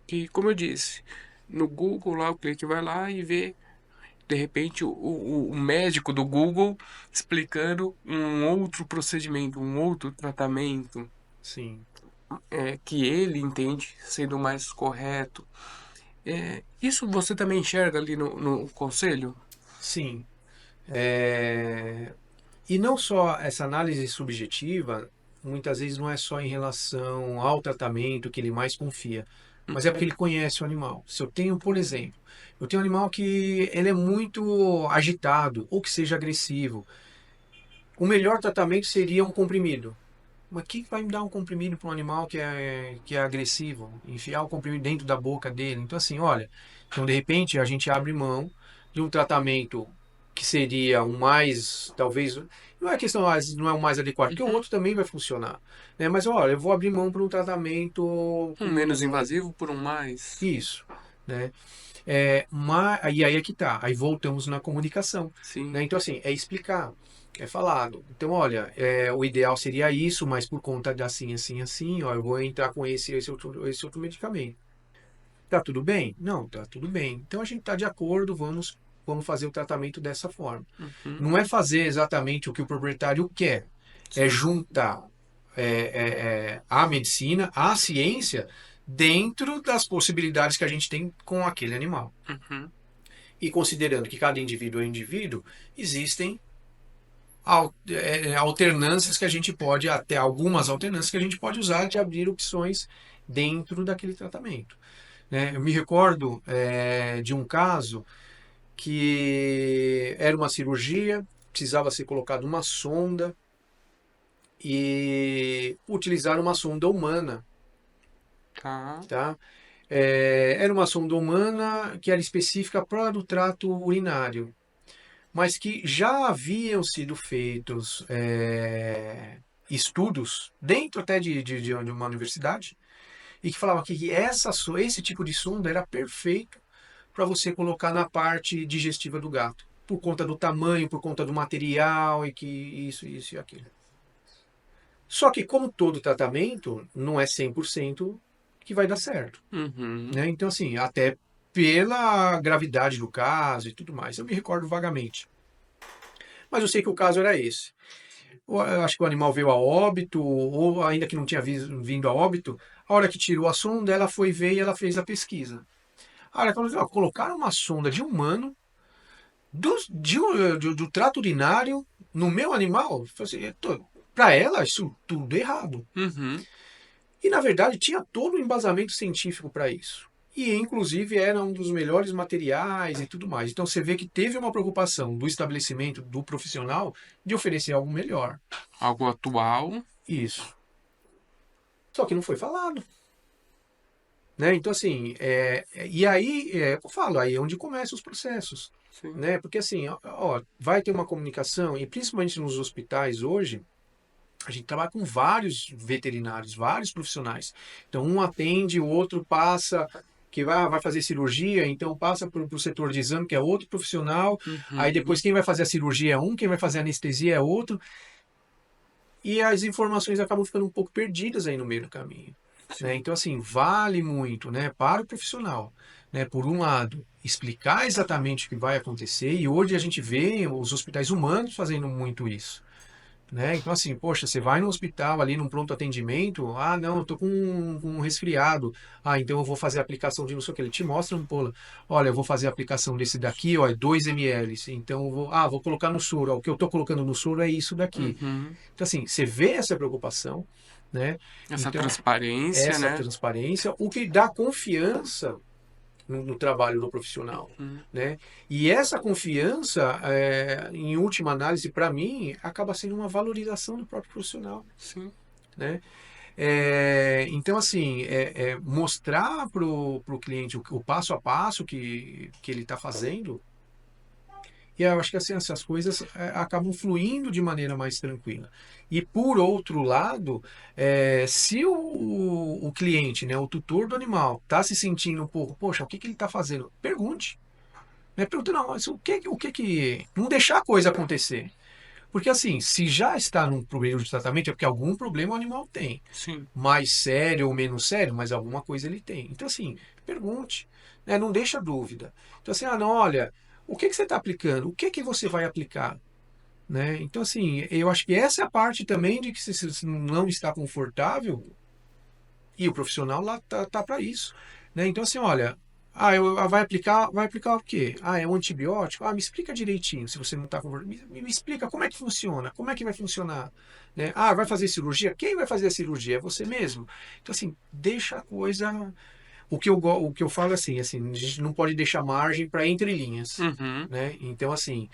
que, como eu disse, no Google lá o cliente vai lá e vê de repente o médico do Google explicando um outro procedimento, um outro tratamento Sim. que ele entende sendo mais correto. Isso você também enxerga ali no conselho? Sim. E não só essa análise subjetiva, muitas vezes não é só em relação ao tratamento que ele mais confia, mas é porque ele conhece o animal. Se eu tenho, por exemplo, eu tenho um animal que ele é muito agitado ou que seja agressivo, o melhor tratamento seria um comprimido. Mas quem vai me dar um comprimido para um animal que é agressivo? Enfiar o comprimido dentro da boca dele? Então, assim, olha, então de repente a gente abre mão de um tratamento que seria um mais, talvez, não é questão, não é o mais adequado, porque o Uhum. outro também vai funcionar, né? Mas olha, eu vou abrir mão para um tratamento Um menos com invasivo por um mais. isso, né? E aí é que tá. Aí voltamos na comunicação, Sim. né? Então, assim, é explicar, é falado. Então, olha, o ideal seria isso, mas por conta de assim, assim, assim, ó, eu vou entrar com esse outro medicamento. Tá tudo bem? Não, tá tudo bem. Então, a gente tá de acordo, vamos fazer o tratamento dessa forma. Uhum. Não é fazer exatamente o que o proprietário quer, é Sim. juntar a medicina, a ciência, dentro das possibilidades que a gente tem com aquele animal. Uhum. E considerando que cada indivíduo é indivíduo, existem alternâncias que a gente pode, até algumas alternâncias que a gente pode usar de abrir opções dentro daquele tratamento. Né? Eu me recordo de um caso que era uma cirurgia, precisava ser colocada uma sonda e utilizar uma sonda humana, Tá. tá? Era uma sonda humana que era específica para o trato urinário, mas que já haviam sido feitos estudos dentro até de uma universidade e que falavam que esse tipo de sonda era perfeito para você colocar na parte digestiva do gato, por conta do tamanho, por conta do material e que isso e aquilo. Só que como todo tratamento, não é 100% que vai dar certo, Uhum. né? Então assim, até pela gravidade do caso e tudo mais, eu me recordo vagamente. Mas eu sei que o caso era esse. Eu acho que o animal veio a óbito, ou ainda que não tinha vindo a óbito, a hora que tirou a sonda, ela foi ver e ela fez a pesquisa. A hora que ela falou, ó, colocaram uma sonda de humano do trato urinário no meu animal? Assim, para ela, isso tudo errado. Uhum. E na verdade tinha todo um embasamento científico para isso. E inclusive era um dos melhores materiais e tudo mais. Então você vê que teve uma preocupação do estabelecimento, do profissional, de oferecer algo melhor. Algo atual. Isso. Só que não foi falado. Né? Então, assim, e aí, eu falo, aí é onde começam os processos. Sim. Né? Porque, assim, ó, vai ter uma comunicação, e principalmente nos hospitais hoje, a gente trabalha com vários veterinários, vários profissionais. Então, um atende, o outro passa, que vai fazer cirurgia, então passa para o setor de exame, que é outro profissional. Aí Uhum. depois quem vai fazer a cirurgia é um, quem vai fazer a anestesia é outro. E as informações acabam ficando um pouco perdidas aí no meio do caminho. Né? Sim. Então, assim, vale muito, né, para o profissional, né, por um lado, explicar exatamente o que vai acontecer, e hoje a gente vê os hospitais humanos fazendo muito isso. Né? Então, assim, poxa, você vai no hospital ali, num pronto atendimento, ah, não, eu tô com um resfriado, ah, então eu vou fazer a aplicação de não sei o que, ele te mostra um polo, olha, eu vou fazer a aplicação desse daqui, ó, é 2 ml, então eu vou colocar no soro, ó, o que eu tô colocando no soro é isso daqui. Uhum. Então, assim, você vê essa preocupação, né? Essa Então, transparência, essa né? transparência, o que dá confiança no trabalho do profissional, Uhum. né? E essa confiança, em última análise, para mim, acaba sendo uma valorização do próprio profissional, Sim. né? Então, assim, mostrar para o cliente o passo a passo que ele está fazendo, e eu acho que assim, essas coisas acabam fluindo de maneira mais tranquila. E por outro lado, se o cliente, né, o tutor do animal, está se sentindo um pouco, poxa, o que, que ele está fazendo? Pergunte. Né? Pergunte, não, mas o que. Não deixar a coisa acontecer. Porque assim, se já está num período de tratamento, é porque algum problema o animal tem. Sim. Mais sério ou menos sério, mas alguma coisa ele tem. Então, assim, pergunte. Né? Não deixa dúvida. Então, assim, ah, não, olha, o que, que você está aplicando? O que, que você vai aplicar? Né? Então, assim, eu acho que essa é a parte também de que se você não está confortável, e o profissional lá tá para isso. Né? Então, assim, olha, vai aplicar o quê? Ah, é um antibiótico? Ah, me explica direitinho, se você não está confortável. Me explica como é que funciona, como é que vai funcionar. Né? Ah, vai fazer cirurgia? Quem vai fazer a cirurgia? É você mesmo? Então, assim, deixa a coisa. O que eu falo assim, a gente não pode deixar margem para entrelinhas. Uhum. Né? Então, assim,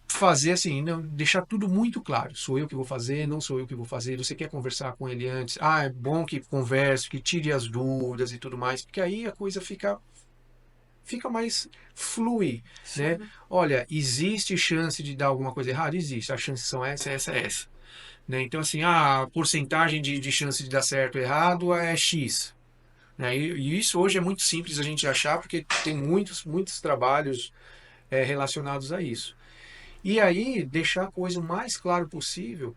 fazer assim, não, deixar tudo muito claro. Sou eu que vou fazer, não sou eu que vou fazer. Você quer conversar com ele antes? Ah, é bom que converse, que tire as dúvidas e tudo mais, porque aí a coisa fica mais flui, né? Sim. Olha, existe chance de dar alguma coisa errada? Existe. As chances são essa. Né? Então, assim, a porcentagem de chance de dar certo ou errado é X. Né? E isso hoje é muito simples a gente achar, porque tem muitos trabalhos relacionados a isso. E aí, deixar a coisa o mais claro possível,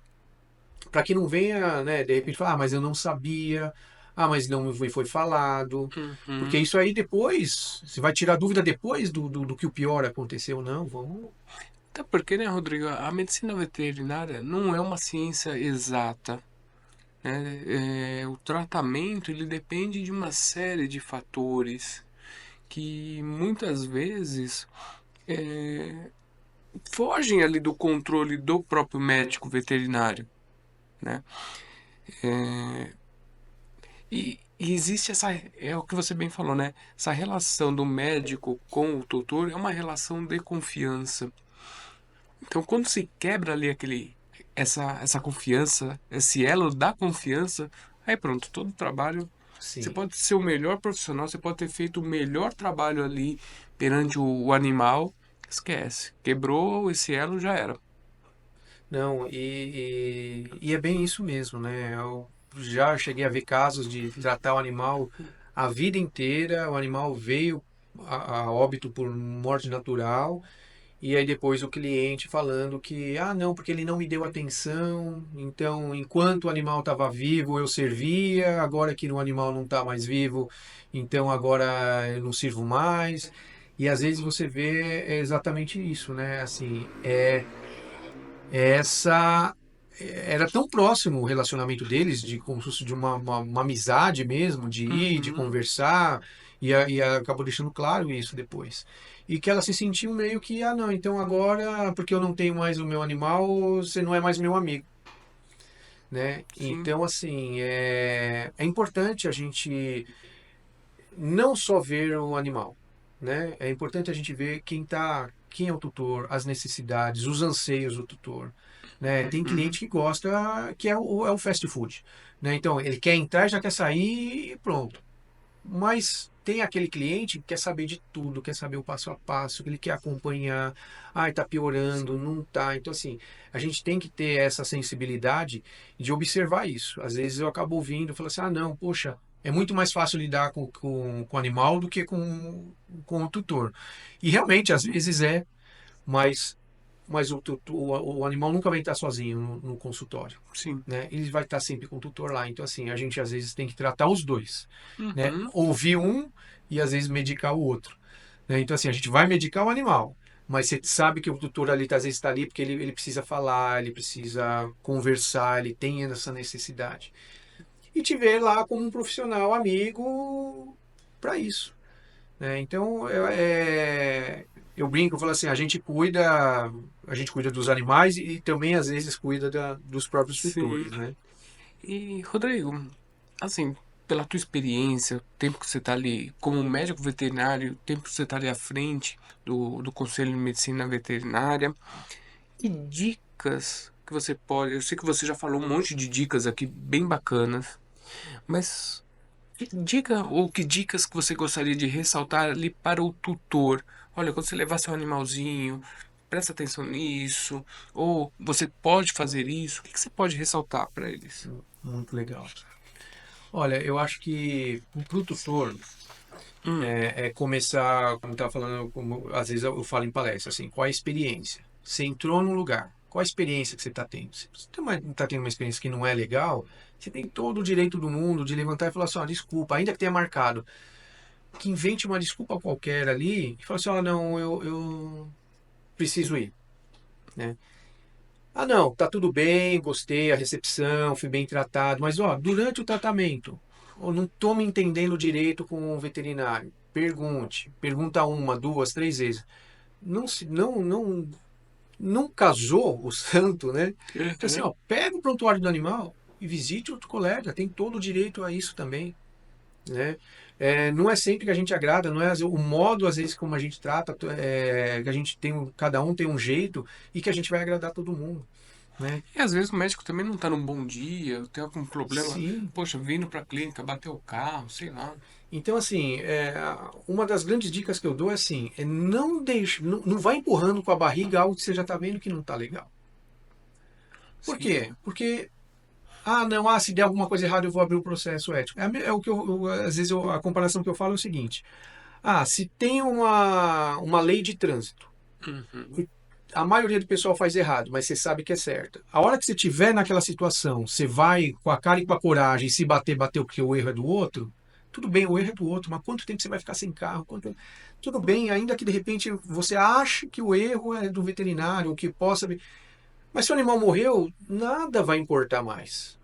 para que não venha, né, de repente, falar, ah, mas eu não sabia, ah, mas não foi falado. Porque Uhum. isso aí depois, você vai tirar dúvida depois do que o pior aconteceu. Não, vamos. Até porque, né, Rodrigo, a medicina veterinária não é uma ciência exata, né? O tratamento, ele depende de uma série de fatores que muitas vezes é, fogem ali do controle do próprio médico veterinário, né? E existe essa, é o que você bem falou, né? Essa relação do médico com o tutor é uma relação de confiança. Então, quando se quebra ali essa confiança, esse elo da confiança, aí pronto, todo o trabalho, você Sim. pode ser o melhor profissional, você pode ter feito o melhor trabalho ali perante o animal, esquece, quebrou esse elo, já era. Não, e é bem isso mesmo, né? Eu já cheguei a ver casos de tratar o animal a vida inteira, o animal veio a óbito por morte natural. E aí depois o cliente falando que, ah, não, porque ele não me deu atenção, então enquanto o animal estava vivo eu servia, agora que o animal não está mais vivo, então agora eu não sirvo mais. E às vezes você vê exatamente isso, né? Assim, essa era tão próximo o relacionamento deles, de como se fosse de uma amizade mesmo, de ir, de Uhum, conversar, e acabou deixando claro isso depois. E que ela se sentiu meio que, ah, não, então agora, porque eu não tenho mais o meu animal, você não é mais meu amigo, né? sim, Então, assim, é importante a gente não só ver o animal, né? É importante a gente ver quem é o tutor, as necessidades, os anseios do tutor, né? Tem uhum, cliente que gosta, que é o fast food, né? Então, ele quer entrar, já quer sair e pronto. Mas tem aquele cliente que quer saber de tudo, quer saber o passo a passo, que ele quer acompanhar. Ai, tá piorando, sim, não tá. Então, assim, a gente tem que ter essa sensibilidade de observar isso. Às vezes eu acabo ouvindo e falo assim: ah, não, poxa, é muito mais fácil lidar com o animal do que com o tutor. E realmente, às vezes mas o animal nunca vai estar sozinho no consultório. sim, Né? Ele vai estar sempre com o tutor lá. Então, assim, a gente às vezes tem que tratar os dois. Né? uhum, Ouvir um e às vezes medicar o outro. Né? Então, assim, a gente vai medicar o animal, mas você sabe que o tutor ali às vezes está ali porque ele precisa falar, ele precisa conversar, ele tem essa necessidade. E te ver lá como um profissional amigo para isso. Né? Então, eu brinco, eu falo assim, a gente cuida dos animais e também às vezes cuida dos próprios Sim. tutores, né? E, Rodrigo, assim, pela tua experiência, o tempo que você está ali como médico veterinário, o tempo que você está ali à frente do Conselho de Medicina Veterinária, que dicas que você pode. Eu sei que você já falou um monte de dicas aqui bem bacanas, mas que dica ou que dicas que você gostaria de ressaltar ali para o tutor? Olha, quando você levar seu animalzinho, presta atenção nisso, ou você pode fazer isso. O que que você pode ressaltar para eles? Muito legal. Olha, eu acho que para o tutor Hum, é começar, como estava falando, como às vezes eu falo em palestra, assim, qual a experiência? Você entrou num lugar, qual a experiência que você está tendo? Se você está tendo uma experiência que não é legal, você tem todo o direito do mundo de levantar e falar assim, ó, desculpa, ainda que tenha marcado, que invente uma desculpa qualquer ali e fala assim, ó, não, eu preciso ir, né? Ah, não, tá tudo bem, gostei, a recepção, fui bem tratado, mas ó, durante o tratamento, eu não tô me entendendo direito com o veterinário. Pergunte, pergunta uma, duas, três vezes. Não casou o santo, né? Então assim, uhum. ó, pega o prontuário do animal e visite outro colega, tem todo o direito a isso também, né? Não é sempre que a gente agrada, não é o modo às vezes como a gente trata, que a gente tem, cada um tem um jeito e que a gente vai agradar todo mundo, né? E às vezes o médico também não tá num bom dia, tem algum problema, Sim. poxa, vindo pra clínica, bateu o carro, sei lá. Então, assim, uma das grandes dicas que eu dou é assim, não deixe, não vai empurrando com a barriga algo que você já está vendo que não está legal. Por Sim. quê? Porque, não, se der alguma coisa errada eu vou abrir o processo ético. É o que às vezes a comparação que eu falo é o seguinte, se tem uma lei de trânsito, Uhum. e a maioria do pessoal faz errado, mas você sabe que é certa. A hora que você estiver naquela situação, você vai com a cara e com a coragem, se bater, bateu porque o erro é do outro, tudo bem, o erro é do outro, mas quanto tempo você vai ficar sem carro? Tudo bem, ainda que de repente você ache que o erro é do veterinário, ou que possa. Mas se o animal morreu, nada vai importar mais.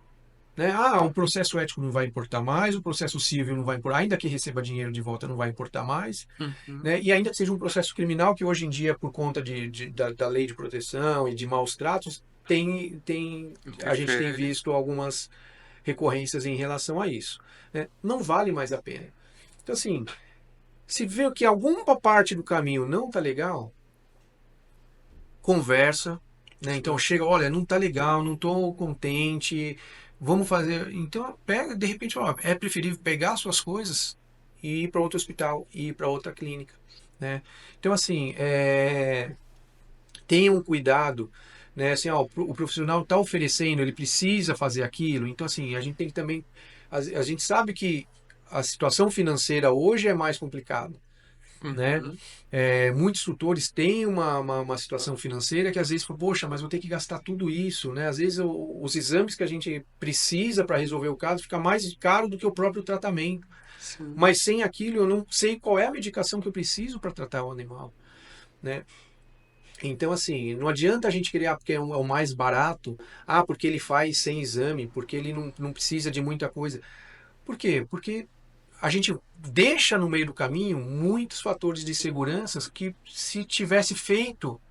Né? O processo ético não vai importar mais, o processo civil não vai importar, ainda que receba dinheiro de volta, não vai importar mais. Uhum. Né? E ainda que seja um processo criminal, que hoje em dia, por conta da lei de proteção e de maus tratos, a gente tem Interfere. visto algumas recorrências em relação a isso. Né? Não vale mais a pena. Então, assim, se vê que alguma parte do caminho não está legal, conversa. Né? Então, Sim. chega, olha, não está legal, não estou contente, vamos fazer. Então, pega, de repente, ó, é preferível pegar suas coisas e ir para outro hospital, e ir para outra clínica. Né? Então, assim, tenham um cuidado, né? Assim, ó, o profissional está oferecendo, ele precisa fazer aquilo. Então, assim, a gente tem que também. A gente sabe que a situação financeira hoje é mais complicada. Né? Uhum. Muitos tutores têm uma situação financeira que às vezes, poxa, mas vou ter que gastar tudo isso, né? Às vezes os exames que a gente precisa para resolver o caso fica mais caro do que o próprio tratamento. Sim. Mas sem aquilo eu não sei qual é a medicação que eu preciso para tratar o animal, né? Então, assim, não adianta a gente criar porque é o mais barato, porque ele faz sem exame, porque ele não precisa de muita coisa. Por quê? Porque a gente deixa no meio do caminho muitos fatores de segurança que, se tivesse feito,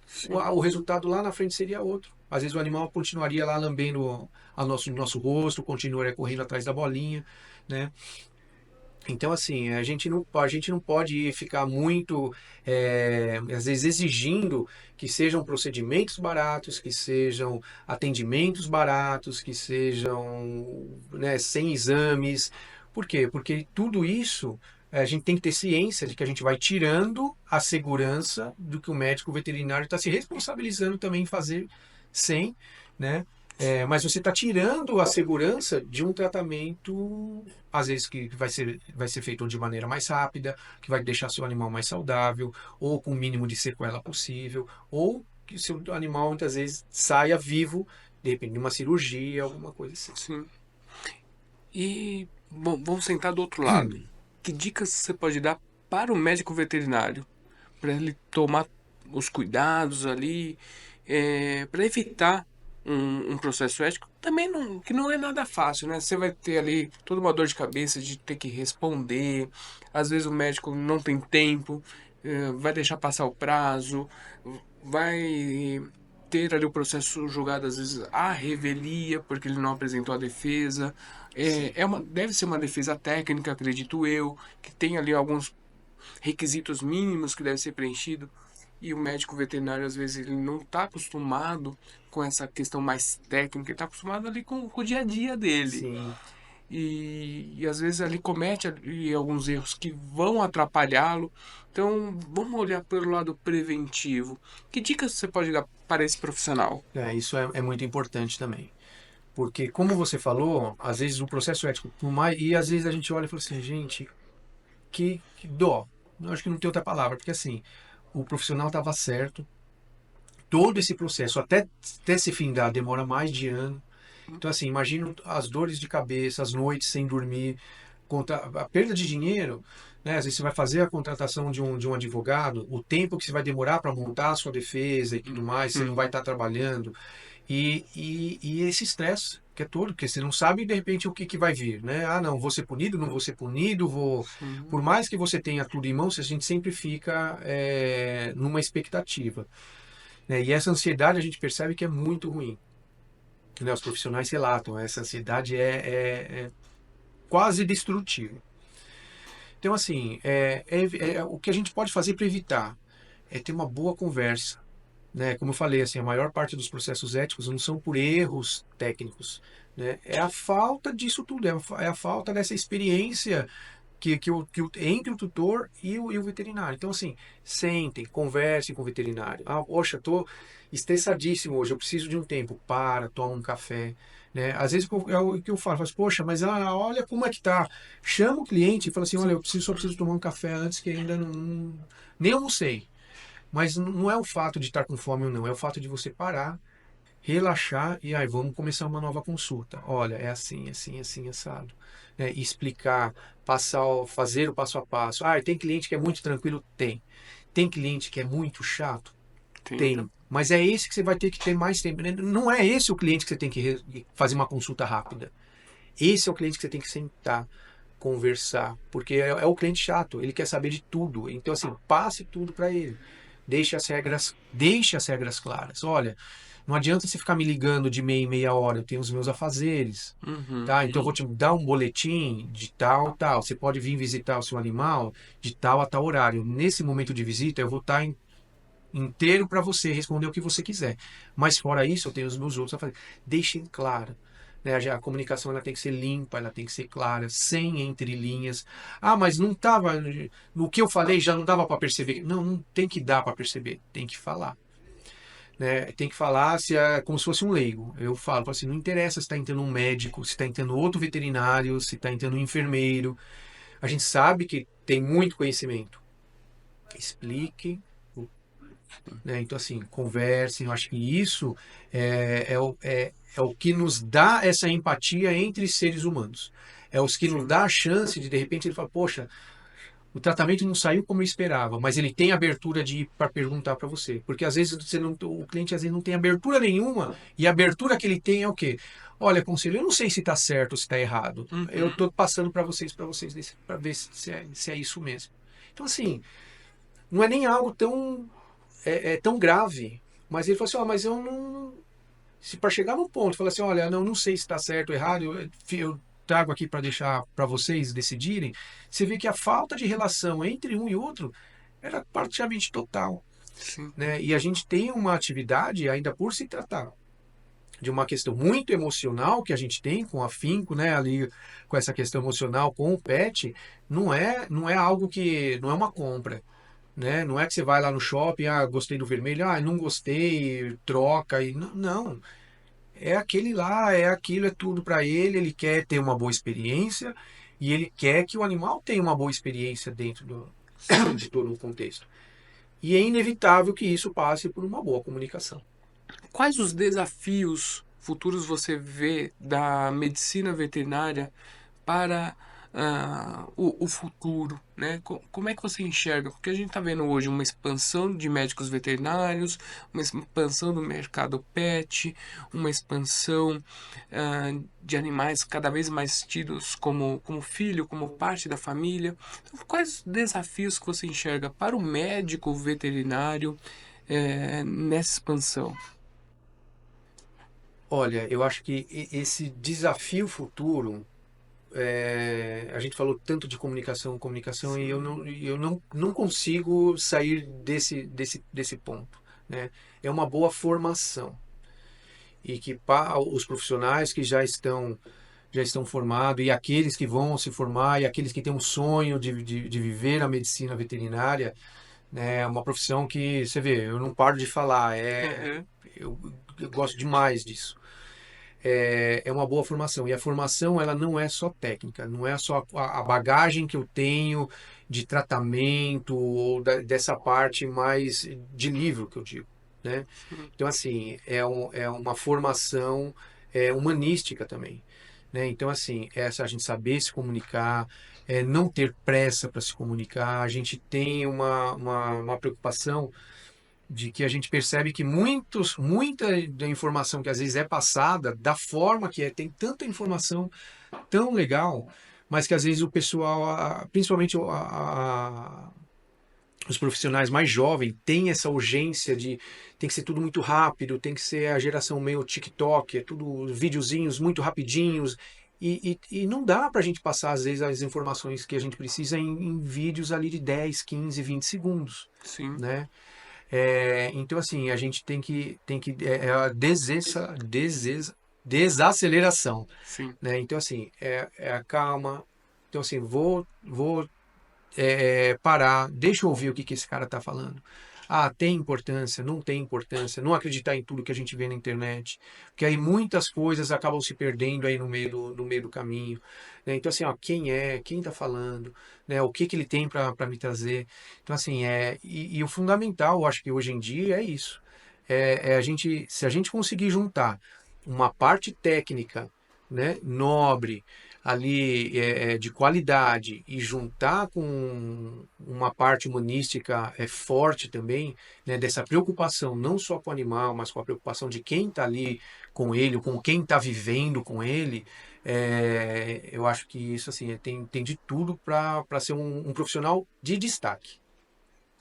Sim. o resultado lá na frente seria outro. Às vezes o animal continuaria lá lambendo nosso rosto, continuaria correndo atrás da bolinha, né? Então, assim, a gente não pode ficar muito, às vezes, exigindo que sejam procedimentos baratos, que sejam atendimentos baratos, que sejam, né, sem exames. Por quê? Porque tudo isso a gente tem que ter ciência de que a gente vai tirando a segurança do que o médico veterinário está se responsabilizando também em fazer sem, né? Mas você está tirando a segurança de um tratamento, às vezes que vai ser feito de maneira mais rápida, que vai deixar seu animal mais saudável, ou com o mínimo de sequela possível, ou que seu animal muitas vezes saia vivo, de repente, de uma cirurgia, alguma coisa assim. Sim. E, bom, vamos sentar do outro lado. Que dicas você pode dar para o médico veterinário? para ele tomar os cuidados ali, para evitar um processo ético, também não, que não é nada fácil, né? Você vai ter ali toda uma dor de cabeça de ter que responder, às vezes o médico não tem tempo, vai deixar passar o prazo, vai ter ali o processo julgado às vezes à revelia, porque ele não apresentou a defesa. Sim. Deve ser uma defesa técnica, acredito eu, que tem ali alguns requisitos mínimos que devem ser preenchidos. E o médico veterinário, às vezes, ele não está acostumado com essa questão mais técnica, ele está acostumado ali com o dia a dia dele. Sim. E às vezes ali comete ali alguns erros que vão atrapalhá-lo. Então, vamos olhar pelo lado preventivo. Que dicas você pode dar para esse profissional? Isso é muito importante também. Porque, como você falou, às vezes o processo ético, por mais, e às vezes a gente olha e fala assim, gente, que dó. Eu acho que não tem outra palavra, porque assim, o profissional estava certo, todo esse processo, até se findar, demora mais de ano. Então, assim, imagina as dores de cabeça, as noites sem dormir, a perda de dinheiro, né? Às vezes você vai fazer a contratação de um advogado, o tempo que você vai demorar para montar a sua defesa e tudo mais, você não vai estar trabalhando. E esse estresse, que é todo, porque você não sabe de repente o que vai vir, né? Ah, não, vou ser punido, não vou ser punido, vou. Sim. Por mais que você tenha tudo em mãos, a gente sempre fica numa expectativa, né? E essa ansiedade a gente percebe que é muito ruim, né? Os profissionais relatam, essa ansiedade é quase destrutiva. Então, assim, o que a gente pode fazer para evitar é ter uma boa conversa, né? Como eu falei, assim, a maior parte dos processos éticos não são por erros técnicos, né? É a falta disso tudo, é a falta dessa experiência entre o tutor e o veterinário. Então, assim, sentem, conversem com o veterinário. Ah, poxa, estou estressadíssimo hoje, eu preciso de um tempo. Para, toma um café. Né? Às vezes é o que eu falo, poxa, mas olha como é que tá. Chama o cliente e fala assim, olha, só preciso tomar um café antes que ainda não nem almocei. Mas não é o fato de estar com fome ou não, é o fato de você parar, relaxar e aí vamos começar uma nova consulta. Olha, é assim, assim, assim, assado. Né? E explicar, fazer o passo a passo. Ah, tem cliente que é muito tranquilo? Tem. Tem cliente que é muito chato? Tem, Tem. Mas é esse que você vai ter que ter mais tempo. Né? Não é esse o cliente que você tem que fazer uma consulta rápida. Esse é o cliente que você tem que sentar, conversar, porque é o cliente chato, ele quer saber de tudo. Então, assim, passe tudo para ele. Deixe as regras claras. Olha, não adianta você ficar me ligando de meia em meia hora, eu tenho os meus afazeres. Uhum. Tá? Então eu vou te dar um boletim de tal, tal. Você pode vir visitar o seu animal de tal a tal horário. Nesse momento de visita, eu vou estar inteiro para você responder o que você quiser. Mas fora isso, eu tenho os meus outros afazeres. Deixem claro. Né? A comunicação ela tem que ser limpa, ela tem que ser clara, sem entrelinhas. Ah, mas não estava. No que eu falei já não dava para perceber. Não, não tem que dar para perceber, tem que falar. Né? Tem que falar se é como se fosse um leigo. Eu falo assim, não interessa se está entrando um médico, se está entrando outro veterinário, se está entrando um enfermeiro. A gente sabe que tem muito conhecimento. Explique, né? Então, assim, conversem. Eu acho que isso é o que nos dá essa empatia entre seres humanos. É os que nos Sim. dá a chance de repente, ele fala, poxa, o tratamento não saiu como eu esperava, mas ele tem abertura de ir para perguntar para você. Porque às vezes o cliente às vezes não tem abertura nenhuma, e a abertura que ele tem é o quê? Olha, conselho, eu não sei se está certo ou se está errado. Eu Uhum. estou passando para vocês para ver se é isso mesmo. Então, assim, não é nem algo tão grave. Mas ele falou assim, mas eu não. Se para chegar no ponto, falar assim, olha, não sei se está certo ou errado, eu trago aqui para deixar para vocês decidirem. Você vê que a falta de relação entre um e outro era praticamente total. Sim. Né? E a gente tem uma atividade, ainda por se tratar de uma questão muito emocional que a gente tem com afinco, né, ali com essa questão emocional com o pet, não é algo que não é uma compra, né? Não é que você vai lá no shopping, gostei do vermelho, não gostei, troca e não, é aquele lá, é aquilo, é tudo para ele, ele quer ter uma boa experiência e ele quer que o animal tenha uma boa experiência dentro de todo o contexto. E é inevitável que isso passe por uma boa comunicação. Quais os desafios futuros você vê da medicina veterinária para o futuro, né? Como é que você enxerga? Porque a gente está vendo hoje uma expansão de médicos veterinários, uma expansão do mercado pet, uma expansão de animais cada vez mais tidos como filho, como parte da família. Então, quais desafios que você enxerga para o médico veterinário nessa expansão? Olha, eu acho que esse desafio futuro, a gente falou tanto de comunicação, comunicação, e Sim, eu não consigo sair desse ponto, né? É uma boa formação e que os profissionais que já estão formados e aqueles que vão se formar e aqueles que têm um sonho de viver a medicina veterinária, né? É uma profissão que, você vê, eu não paro de falar, uhum, eu gosto demais disso. É uma boa formação. E a formação, ela não é só técnica, não é só a bagagem que eu tenho de tratamento ou dessa parte mais de livro que eu digo, né? sim, Então, assim, é uma formação humanística também, né? Então, assim, essa a gente saber se comunicar, não ter pressa para se comunicar, a gente tem uma preocupação de que a gente percebe que muita da informação que às vezes é passada, da forma que é, tem tanta informação tão legal, mas que às vezes o pessoal, principalmente os profissionais mais jovens, têm essa urgência de tem que ser tudo muito rápido, tem que ser a geração meio TikTok, é tudo videozinhos muito rapidinhos. E não dá para a gente passar, às vezes, as informações que a gente precisa em vídeos ali de 10, 15, 20 segundos, sim, né? Então, assim, a gente tem que a desaceleração, sim. né? Então, assim, é a calma. Então, assim, vou parar, deixa eu ouvir o que esse cara está falando. Ah, tem importância, não tem importância, não acreditar em tudo que a gente vê na internet, porque aí muitas coisas acabam se perdendo aí no meio do caminho, né? Então, assim, ó, quem está falando, né? O que ele tem para me trazer. Então, assim, e o fundamental, eu acho que hoje em dia é isso. Se a gente conseguir juntar uma parte técnica, né, nobre, ali de qualidade e juntar com uma parte humanística forte também, né, dessa preocupação não só com o animal, mas com a preocupação de quem está ali com ele, com quem está vivendo com ele, eu acho que isso assim tem de tudo para ser um profissional de destaque.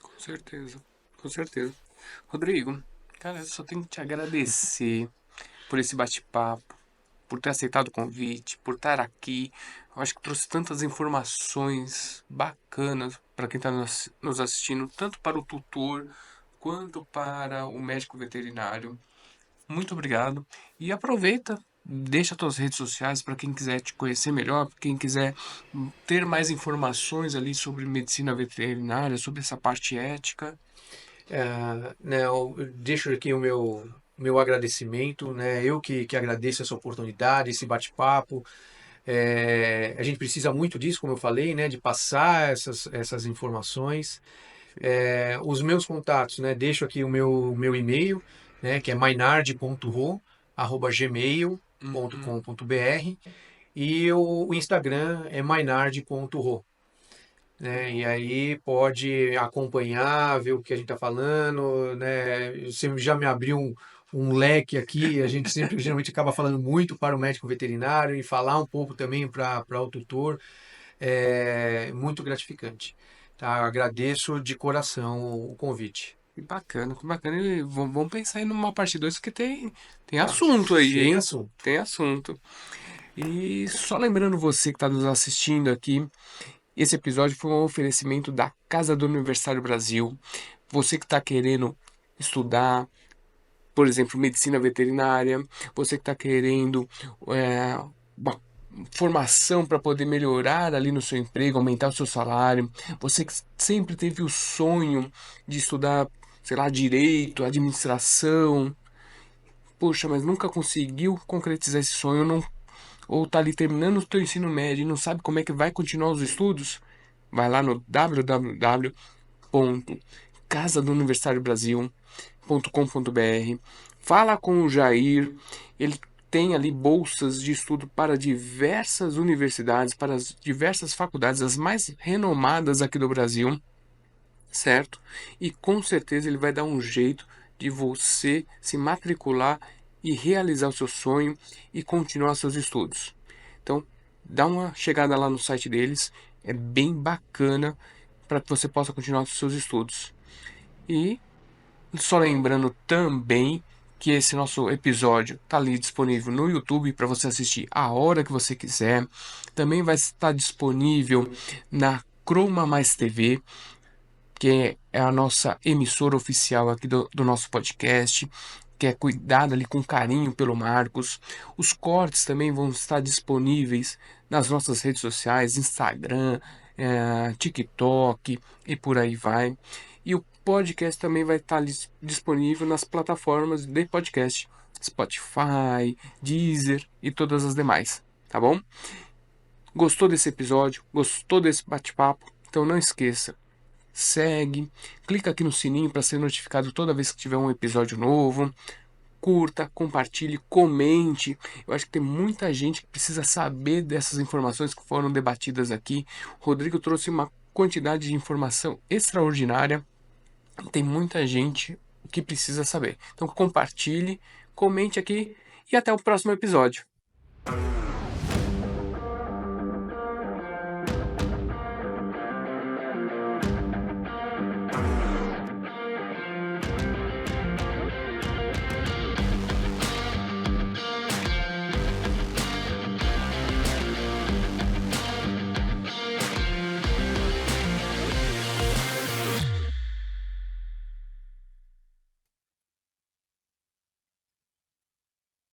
Com certeza, com certeza. Rodrigo, cara, eu só tenho que te agradecer por esse bate-papo, por ter aceitado o convite, por estar aqui. Eu acho que trouxe tantas informações bacanas para quem está nos assistindo, tanto para o tutor quanto para o médico veterinário. Muito obrigado. E aproveita, deixa tuas redes sociais para quem quiser te conhecer melhor, para quem quiser ter mais informações ali sobre medicina veterinária, sobre essa parte ética. Né, eu deixo aqui o meu agradecimento, né? Eu que agradeço essa oportunidade, esse bate-papo. A gente precisa muito disso, como eu falei, né? De passar essas informações. Os meus contatos, né? Deixo aqui o meu e-mail, né? Que é Uhum. mainard.ro@gmail.com.br e o Instagram é mainard.ro, né? E aí pode acompanhar, ver o que a gente está falando, né? Você já me abriu um leque aqui, a gente sempre geralmente acaba falando muito para o médico veterinário e falar um pouco também para o tutor, é muito gratificante. Tá? Agradeço de coração o convite. Que bacana, que bacana. E vamos pensar em numa parte 2 que tem Ah, assunto aí, tem hein? assunto. Tem assunto. E só lembrando você que está nos assistindo aqui, esse episódio foi um oferecimento da Casa do Universitário Brasil. Você que está querendo estudar, por exemplo, medicina veterinária, você que está querendo uma formação para poder melhorar ali no seu emprego, aumentar o seu salário, você que sempre teve o sonho de estudar, sei lá, direito, administração, poxa, mas nunca conseguiu concretizar esse sonho, não, ou tá ali terminando o teu ensino médio e não sabe como é que vai continuar os estudos, vai lá no www.casadouniversitáriobrasil.com.br, fala com o Jair, ele tem ali bolsas de estudo para diversas universidades, para as diversas faculdades, as mais renomadas aqui do Brasil, certo? E com certeza ele vai dar um jeito de você se matricular e realizar o seu sonho e continuar seus estudos. Então, dá uma chegada lá no site deles, é bem bacana para que você possa continuar os seus estudos. E só lembrando também que esse nosso episódio está ali disponível no YouTube para você assistir a hora que você quiser. Também vai estar disponível na Chroma Mais TV, que é a nossa emissora oficial aqui do nosso podcast, que é cuidado ali com carinho pelo Marcos. Os cortes também vão estar disponíveis nas nossas redes sociais, Instagram, TikTok e por aí vai. E o podcast também vai estar disponível nas plataformas de podcast, Spotify, Deezer e todas as demais, tá bom? Gostou desse episódio? Gostou desse bate-papo? Então não esqueça, segue, clica aqui no sininho para ser notificado toda vez que tiver um episódio novo. Curta, compartilhe, comente. Eu acho que tem muita gente que precisa saber dessas informações que foram debatidas aqui. O Rodrigo trouxe uma quantidade de informação extraordinária. Tem muita gente que precisa saber. Então compartilhe, comente aqui e até o próximo episódio.